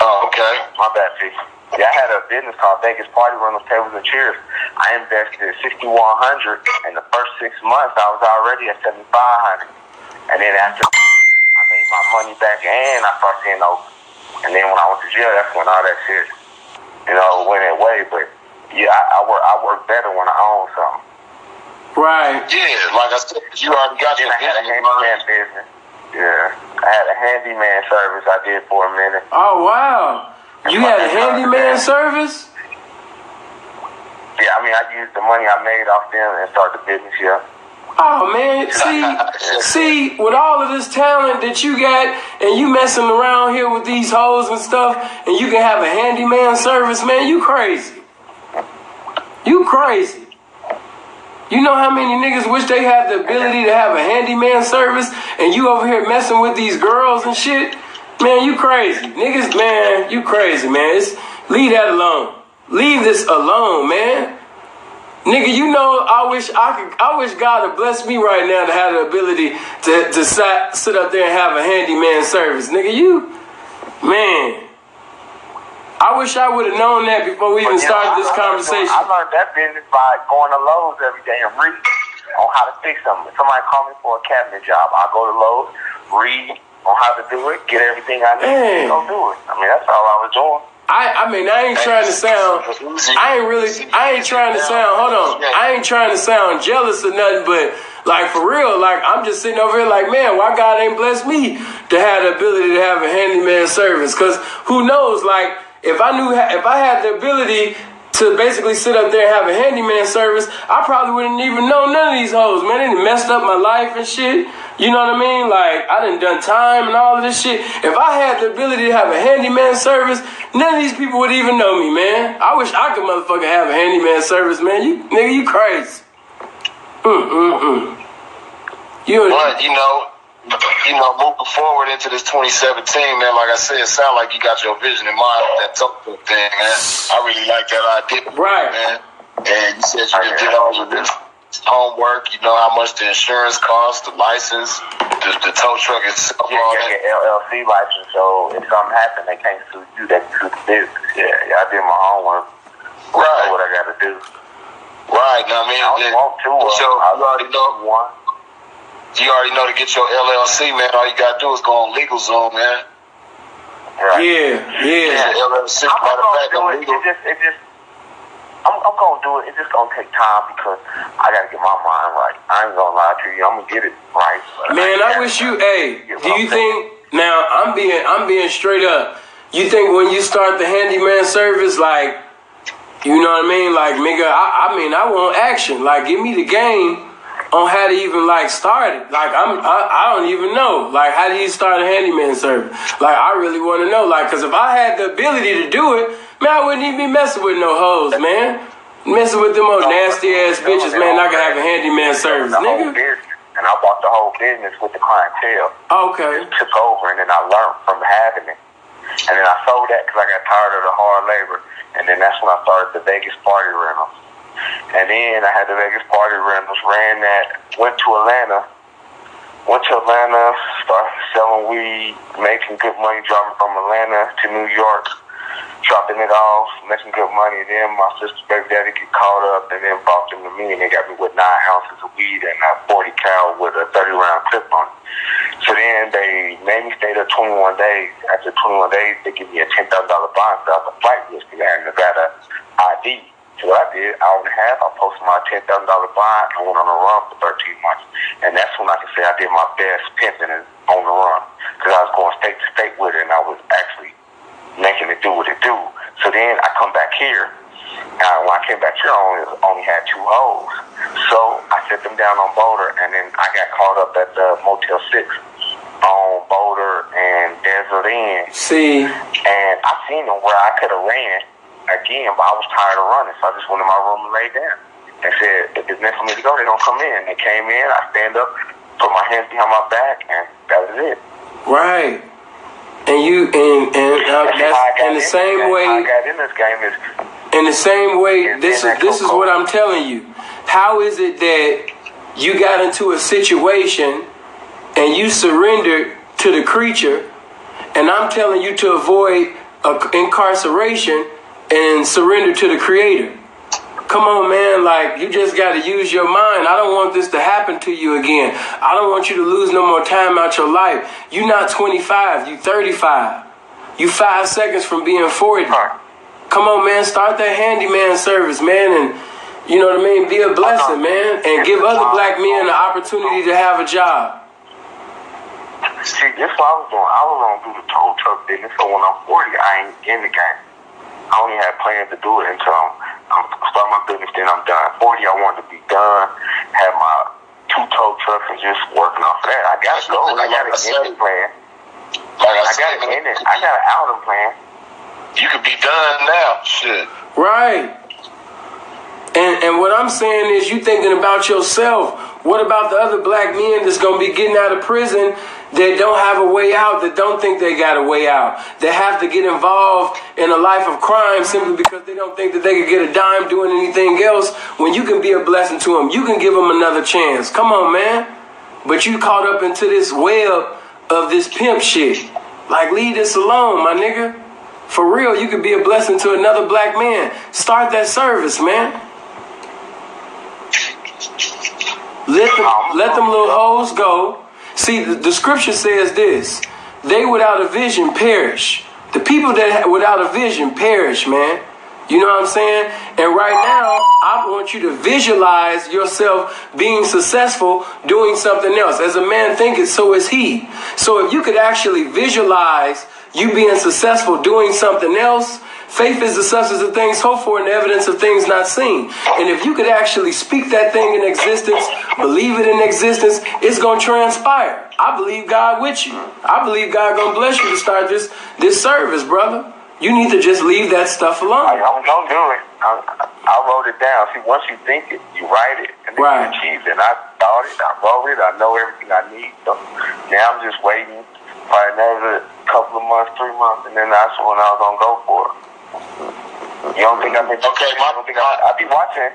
[SPEAKER 3] Oh, okay.
[SPEAKER 5] My bad, P. Yeah, I had a business called Vegas Party Rentals, Tables and Chairs. I invested $6,100. In the first 6 months, I was already at $7,500. And then after a year, I made my money back and I started seeing over. And then when I went to jail, that's when all that shit, you know, went away. But yeah, I work better when I own something.
[SPEAKER 2] Right.
[SPEAKER 3] Yeah, like I said, you already got your
[SPEAKER 5] I had a handyman business. Yeah, I had a handyman service I did for a minute.
[SPEAKER 2] Oh, wow. You had a handyman service?
[SPEAKER 5] Yeah, I mean, I used the money I made off them and started the business, yeah.
[SPEAKER 2] Oh, man, see, with all of this talent that you got and you messing around here with these hoes and stuff and you can have a handyman service, man, you crazy. You crazy. You know how many niggas wish they had the ability to have a handyman service and you over here messing with these girls and shit? Man, you crazy. Niggas, man, you crazy, man. Leave that alone. Leave this alone, man. Nigga, you know, I wish God would bless me right now to have the ability to sit up there and have a handyman service. Nigga, man. I wish I would have known that before we even started this conversation.
[SPEAKER 5] I learned that business by going to Lowe's every day and read on how to fix something. If somebody called me for a cabinet job, I'll go to Lowe's, read on how to do it, get everything I need, and go do it. I mean, that's all I was doing.
[SPEAKER 2] I ain't trying to sound jealous or nothing, but like for real, like I'm just sitting over here like, man, why God ain't blessed me to have the ability to have a handyman service? Because who knows, like if I had the ability to basically sit up there and have a handyman service, I probably wouldn't even know none of these hoes, man. They done messed up my life and shit. You know what I mean? Like, I done time and all of this shit. If I had the ability to have a handyman service, none of these people would even know me, man. I wish I could motherfucking have a handyman service, man. You crazy.
[SPEAKER 3] But, you know, moving forward into this 2017, man, like I said, it sounds like you got your vision in mind with that talk thing, man. I really like that idea,
[SPEAKER 2] right,
[SPEAKER 3] man. And you said you did all of this homework. You know how much the insurance costs, the license, the tow truck itself.
[SPEAKER 5] Yeah, get LLC license. So if something happens, they can't sue you. They can sue the business. Yeah, I did my homework.
[SPEAKER 3] Right.
[SPEAKER 5] I know what I got to do.
[SPEAKER 3] Right. Now, I mean,
[SPEAKER 5] I don't want to.
[SPEAKER 3] you already know one. You already know to get your LLC, man. All you gotta do is go on LegalZoom, man.
[SPEAKER 2] Right. Yeah.
[SPEAKER 3] LLC.
[SPEAKER 5] I'm gonna do it. I'm gonna do it. It's just gonna take time because I gotta get my mind right. I ain't gonna lie to you. I'm gonna get it right.
[SPEAKER 2] Man, I wish you. Hey, do you think? Now I'm being straight up. You think when you start the handyman service, like, you know what I mean? Like, nigga, I mean, I want action. Like, give me the game on how to even like start it. Like I don't even know. Like, how do you start a handyman service? Like, I really want to know. Like, cause if I had the ability to do it, man, I wouldn't even be messing with no hoes, man. Messing with them old nasty ass bitches, man. I could have a handyman service, nigga.
[SPEAKER 5] And I bought the whole business with the clientele.
[SPEAKER 2] Okay.
[SPEAKER 5] It took over, and then I learned from having it. And then I sold that because I got tired of the hard labor. And then that's when I started the Vegas party rentals. And then I had the Vegas party rentals, ran that, went to Atlanta, started selling weed, making good money, driving from Atlanta to New York, dropping it off, making good money. Then my sister's baby daddy get caught up and then brought them to me, and they got me with 9 ounces of weed and a 40 cal with a 30-round clip on it. So then they made me stay there 21 days. After 21 days, they give me a $10,000 bond so I was a flight risk and I got an ID. So what I did, hour and a half, I posted my $10,000 bond and went on a run for 13 months. And that's when I can say I did my best pimping on the run. Because I was going state to state with it and I was actually making it do what it do. So then I come back here. When I came back here, I only had 2 hoes. So I set them down on Boulder, and then I got caught up at the Motel 6 on Boulder and Desert Inn.
[SPEAKER 2] See?
[SPEAKER 5] And I seen them where I could have ran again, but I was tired of running, so I just went in my room and laid down and said, if it's meant for me to go, they don't come in. They came in, I stand up, put my hands behind my back, and that was it.
[SPEAKER 2] Right. And you that's in the same way.
[SPEAKER 5] How I got in this game is
[SPEAKER 2] in the same way. This is what I'm telling you. How is it that you got into a situation and you surrendered to the creature, and I'm telling you to avoid incarceration and surrender to the Creator? Come on, man. Like, you just got to use your mind. I don't want this to happen to you again. I don't want you to lose no more time out your life. You're not 25. You 35. You 5 seconds from being 40. Come on, man. Start that handyman service, man. And, you know what I mean? Be a blessing, man. And give other black men the opportunity to have a job.
[SPEAKER 5] See, this is what I was doing. I was going to do the tow truck business. So when I'm 40, I ain't in the game. I only had plans to do it until I'm start my business, then I'm done. 40, I wanted to be done, have my 2 tow trucks and just working off that. I got to go. I got an ending plan. I got an outing plan.
[SPEAKER 3] You could be done now. Shit.
[SPEAKER 2] Right. And what I'm saying is, you thinking about yourself. What about the other black men that's going to be getting out of prison that don't have a way out, that don't think they got a way out, that have to get involved in a life of crime simply because they don't think that they could get a dime doing anything else, when you can be a blessing to them. You can give them another chance. Come on, man. But you caught up into this web of this pimp shit. Like, leave this alone, my nigga. For real, you could be a blessing to another black man. Start that service, man. Let them little hoes go. See, the scripture says this: they without a vision perish. The people that without a vision perish, man. You know what I'm saying? And right now, I want you to visualize yourself being successful doing something else. As a man thinketh, so is he. So if you could actually visualize you being successful doing something else, faith is the substance of things hoped for and the evidence of things not seen. And if you could actually speak that thing in existence, believe it in existence, it's going to transpire. I believe God with you. I believe God going to bless you to start this service, brother. You need to just leave that stuff alone.
[SPEAKER 5] I'm going to do it. I wrote it down. See, once you think it, you write it, and then you achieve it. And I thought it, I wrote it, I know everything I need. So now I'm just waiting for another couple of months, 3 months, and then that's when I was going to go for it. You don't think I've been?
[SPEAKER 6] Okay,
[SPEAKER 5] I be watching.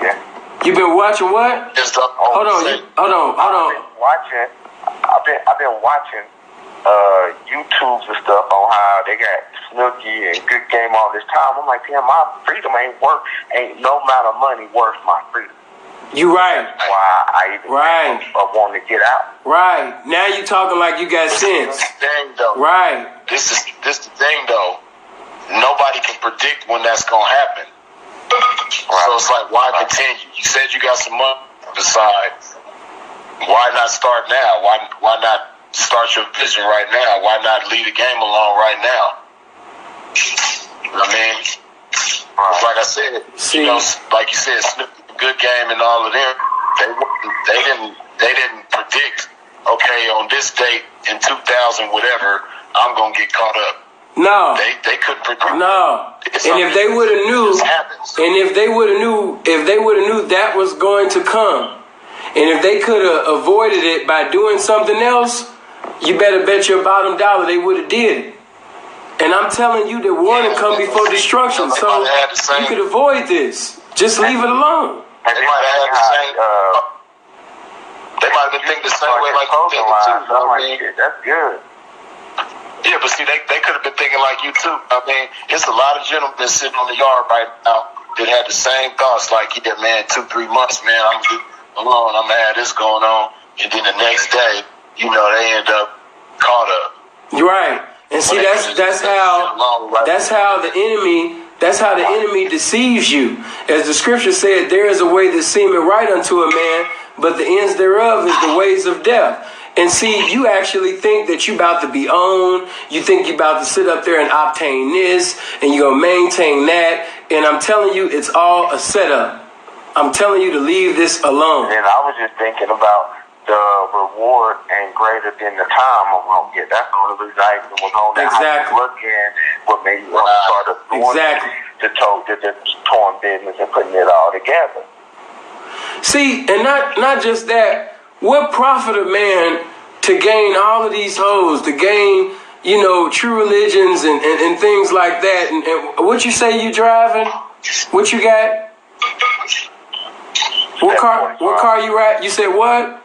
[SPEAKER 5] Yeah.
[SPEAKER 2] You been watching what? Hold on.
[SPEAKER 5] Watching. I've been watching YouTubes and stuff on how they got Snooki and Good Game all this time. I'm like, damn, my freedom ain't no amount of money worth my freedom.
[SPEAKER 2] You right.
[SPEAKER 5] Why I even want to get out.
[SPEAKER 2] Right. Now you talking like you got sense. Right.
[SPEAKER 6] This is the thing though. Nobody can predict when that's gonna happen. Right. So it's like, why continue? You said you got some money beside. Why not start now? Why not start your vision right now? Why not leave the game alone right now? I mean, like I said, like you said, Good Game and all of them, they didn't predict, okay, on this date in 2000 whatever, I'm gonna get caught up.
[SPEAKER 2] No.
[SPEAKER 6] They couldn't predict.
[SPEAKER 2] No. And if they would have knew, if they would have knew that was going to come, and if they could have avoided it by doing something else, you better bet your bottom dollar they would have did it. And I'm telling you that warning come before destruction, so you could avoid this. Just leave it alone.
[SPEAKER 6] They might have had the same. They might have been thinking the same way like you thinking too. I mean,
[SPEAKER 5] that's good.
[SPEAKER 6] Yeah, but see, they could have been thinking like you too. I mean, it's a lot of gentlemen sitting on the yard right now that had the same thoughts. Like, yeah, man, 2-3 months, man, I'm alone. I'm gonna have this going on, and then the next day, you know, they end up caught up.
[SPEAKER 2] You're right. And see, that's how the enemy deceives you. As the scripture said, there is a way that seemeth right unto a man, but the ends thereof is the ways of death. And see, you actually think that you about to be owned. You think you about to sit up there and obtain this, and you're going to maintain that. And I'm telling you, it's all a setup. I'm telling you to leave this alone.
[SPEAKER 5] And I was just thinking about the reward ain't greater than the time I'm going to get. That's the only reason I even was on that.
[SPEAKER 2] Exactly.
[SPEAKER 5] I was looking what made me want to start the torn business and putting it all together.
[SPEAKER 2] See, and not just that. What profit a man to gain all of these hoes, to gain, you know, true religions and things like that? And what you say you driving? What you got? What car you at? You said what?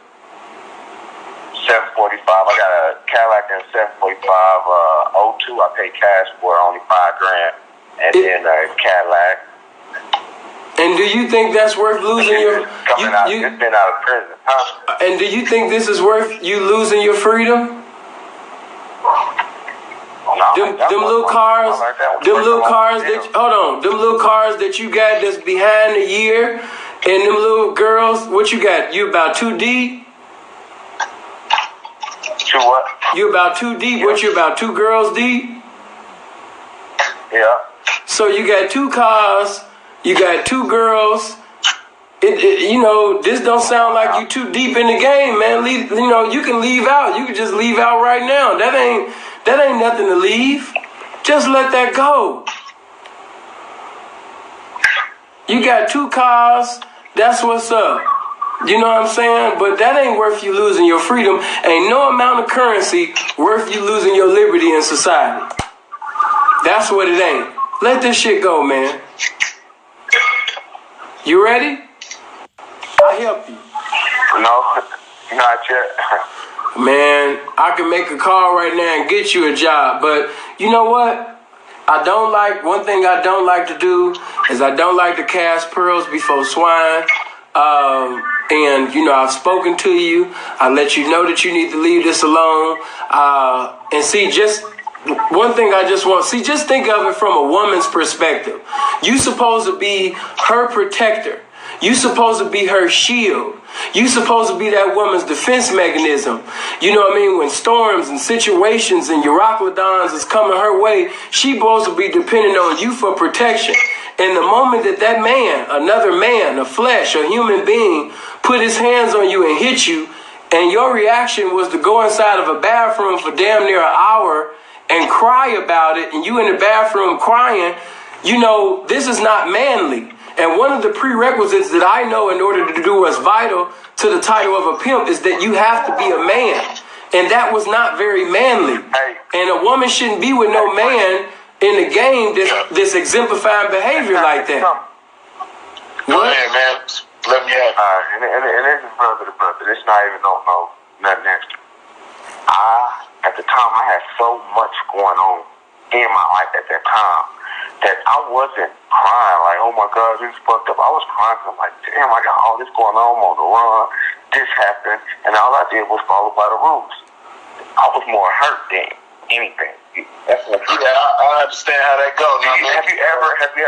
[SPEAKER 5] 745. I got a Cadillac and 745 02. I paid cash for only $5,000, and then a Cadillac.
[SPEAKER 2] And do you think that's worth losing your?
[SPEAKER 5] It's been out of prison, huh?
[SPEAKER 2] And do you think this is worth you losing your freedom? Them little cars that you got that's behind the year, and them little girls, what you got? You about 2 deep?
[SPEAKER 5] Two what?
[SPEAKER 2] You about 2 deep? Yeah. What you about 2 girls deep?
[SPEAKER 5] Yeah.
[SPEAKER 2] So you got 2 cars. You got 2 girls. You know, this don't sound like you too deep in the game, man. You can leave out. You can just leave out right now. That ain't nothing to leave. Just let that go. You got 2 cars. That's what's up. You know what I'm saying? But that ain't worth you losing your freedom. Ain't no amount of currency worth you losing your liberty in society. That's what it ain't. Let this shit go, man. You ready? I'll help you.
[SPEAKER 5] No, not yet.
[SPEAKER 2] Man, I can make a call right now and get you a job. But you know what? One thing I don't like to do is I don't like to cast pearls before swine. And, you know, I've spoken to you. I let you know that you need to leave this alone. And see, just one thing I just want, just think of it from a woman's perspective. You supposed to be her protector. You supposed to be her shield. You supposed to be that woman's defense mechanism. You know what I mean? When storms and situations and Euroclydons is coming her way, she supposed to be depending on you for protection. And the moment that man, another man, a flesh, a human being, put his hands on you and hit you, and your reaction was to go inside of a bathroom for damn near an hour and cry about it, and you in the bathroom crying, you know, this is not manly. And one of the prerequisites that I know in order to do what's vital to the title of a pimp is that you have to be a man. And that was not very manly. And a woman shouldn't be with no man in the game this exemplifying behavior like that.
[SPEAKER 3] Go ahead, man. Let me have it.
[SPEAKER 5] And this is brother to brother. This not even nothing extra. At the time, I had so much going on in my life at that time that I wasn't crying like, oh my God, this is fucked up. I was crying because I'm like, damn, I got all this going on. I'm on the run. This happened. And all I did was follow by the rules. I was more hurt than anything. That's what
[SPEAKER 3] I understand how that goes.
[SPEAKER 5] Have you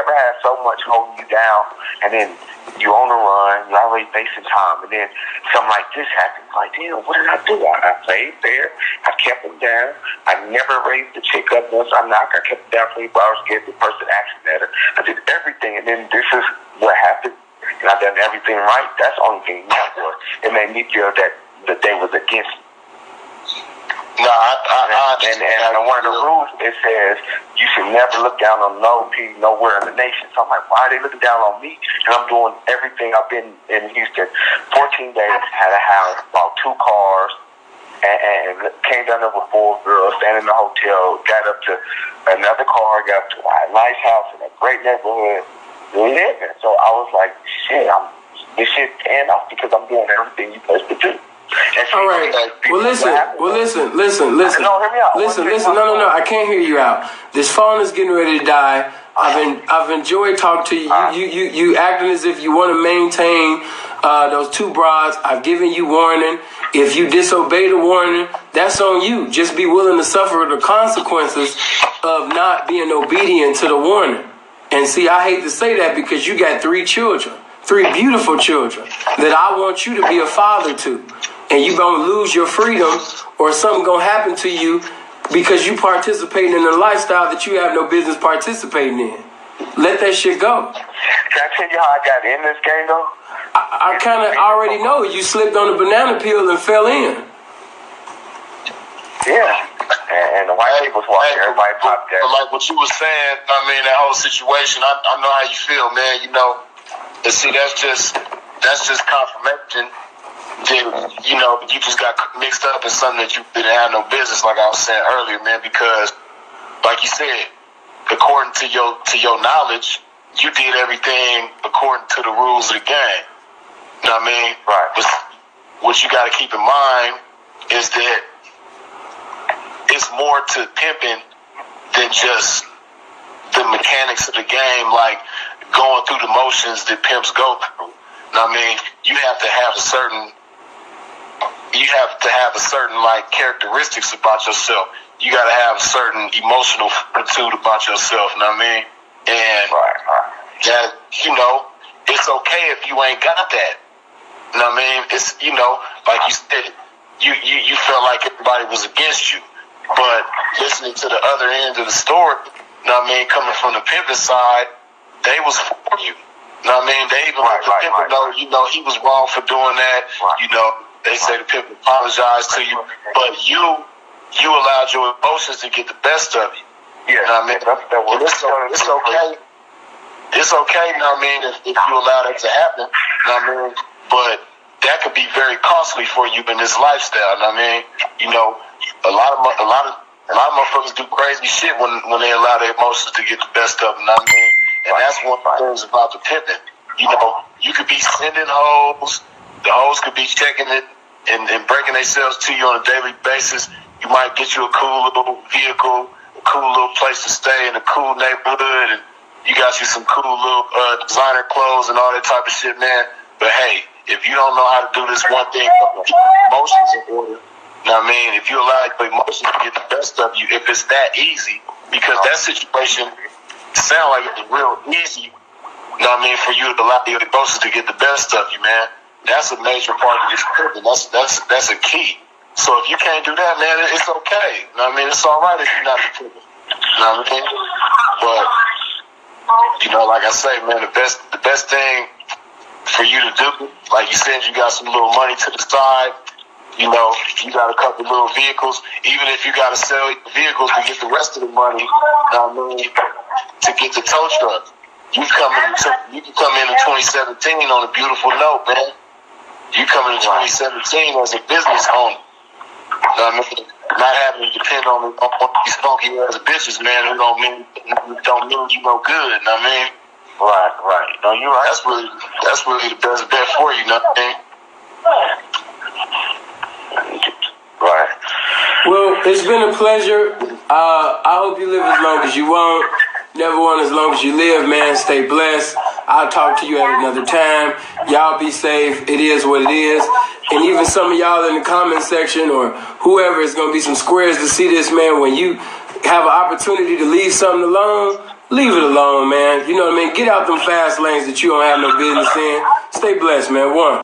[SPEAKER 5] ever had so much holding you down, and then you on the run, you already facing time, and then something like this happens? Like, damn, what did I do? I played fair. I kept him down. I never raised the chick up once I knocked. I kept him down 24 hours, gave the person action at her. I did everything, and then this is what happened. And I done everything right. That's the only thing it made me feel that they was against me.
[SPEAKER 3] No,
[SPEAKER 5] and one of the rules, it says you should never look down on no P nowhere in the nation. So I'm like, why are they looking down on me? And I'm doing everything. I've been in Houston 14 days, had a house, bought 2 cars, and came down there with 4 girls, staying in the hotel, got up to another car, got up to a nice house in a great neighborhood, living. So I was like, shit, this shit paying off because I'm doing everything you're supposed to do.
[SPEAKER 2] All right. Well, listen. No,
[SPEAKER 5] hear me out.
[SPEAKER 2] Listen. No. I can't hear you out. This phone is getting ready to die. I've enjoyed talking to you. You acting as if you want to maintain those 2 broads. I've given you warning. If you disobey the warning, that's on you. Just be willing to suffer the consequences of not being obedient to the warning. And see, I hate to say that because you got 3 children. 3 beautiful children that I want you to be a father to. And you're going to lose your freedom or something going to happen to you because you participating in a lifestyle that you have no business participating in. Let that shit go.
[SPEAKER 5] Can I tell you how I got in this game, though?
[SPEAKER 2] I kind of already know. You slipped on the banana peel and fell in.
[SPEAKER 5] Yeah. And the white people was watching. Everybody popped that.
[SPEAKER 3] Like what you were saying, that whole situation, I know how you feel, man. And see, that's just confirmation that, you just got mixed up in something that you didn't have no business, like I was saying earlier, man, because, like you said, according to your knowledge, you did everything according to the rules of the game. You know what I mean?
[SPEAKER 5] Right.
[SPEAKER 3] But what you got to keep in mind is that it's more to pimping than just the mechanics of the game, like going through the motions that pimps go through. You know what I mean? You have to have a certain like characteristics about yourself. You got to have a certain emotional fortitude about yourself. You know what I mean? And that, it's okay if you ain't got that. You know what I mean? It's, like you said, you felt like everybody was against you. But listening to the other end of the story, you know what I mean, coming from the pimping side, they was for you. You know what I mean? They even let the pimp know, he was wrong for doing that. Right. They say the pimp apologized to you, but you allowed your emotions to get the best of you.
[SPEAKER 5] Yeah.
[SPEAKER 3] You know what I mean? It's okay. It's okay, you know what I mean, if you allow that to happen. You know what I mean? But that could be very costly for you in this lifestyle. You know what I mean? A lot of motherfuckers do crazy shit when they allow their emotions to get the best of them. You know what I mean? And that's one of the things about the pimping. You could be sending hoes. The hoes could be checking it and breaking themselves to you on a daily basis. You might get you a cool little vehicle, a cool little place to stay in a cool neighborhood, and you got you some cool little designer clothes and all that type of shit, man. But hey, if you don't know how to do this one thing, emotions in order. You know what I mean? If you allow your emotions to get the best of you, if it's that easy, because that situation sound like it's real easy, you know what I mean, for you to allow your emotions to get the best of you, man. That's a major part of this pimping. That's a key. So if you can't do that, man, it's okay. You know what I mean? It's all right if you're not pimping. You know what I mean? But like I say, man, the best thing for you to do, like you said, you got some little money to the side. You got a couple little vehicles. Even if you got to sell your vehicles to get the rest of the money, you know what I mean, to get the tow truck. You can come in 2017 on a beautiful note, man. You come in 2017 as a business owner. You know what I mean? not having to depend on these funky ass bitches, man, who don't mean you no good. You know what I mean?
[SPEAKER 5] Right. No, you're right.
[SPEAKER 3] That's really the best bet for you. You know what I mean?
[SPEAKER 5] Right.
[SPEAKER 2] Well, it's been a pleasure. I hope you live as long as you want. Never want as long as you live, man. Stay blessed. I'll talk to you at another time. Y'all be safe. It is what it is. And even some of y'all in the comment section or whoever, is going to be some squares to see this, man. When you have an opportunity to leave something alone, leave it alone, man. You know what I mean? Get out them fast lanes that you don't have no business in. Stay blessed, man. One.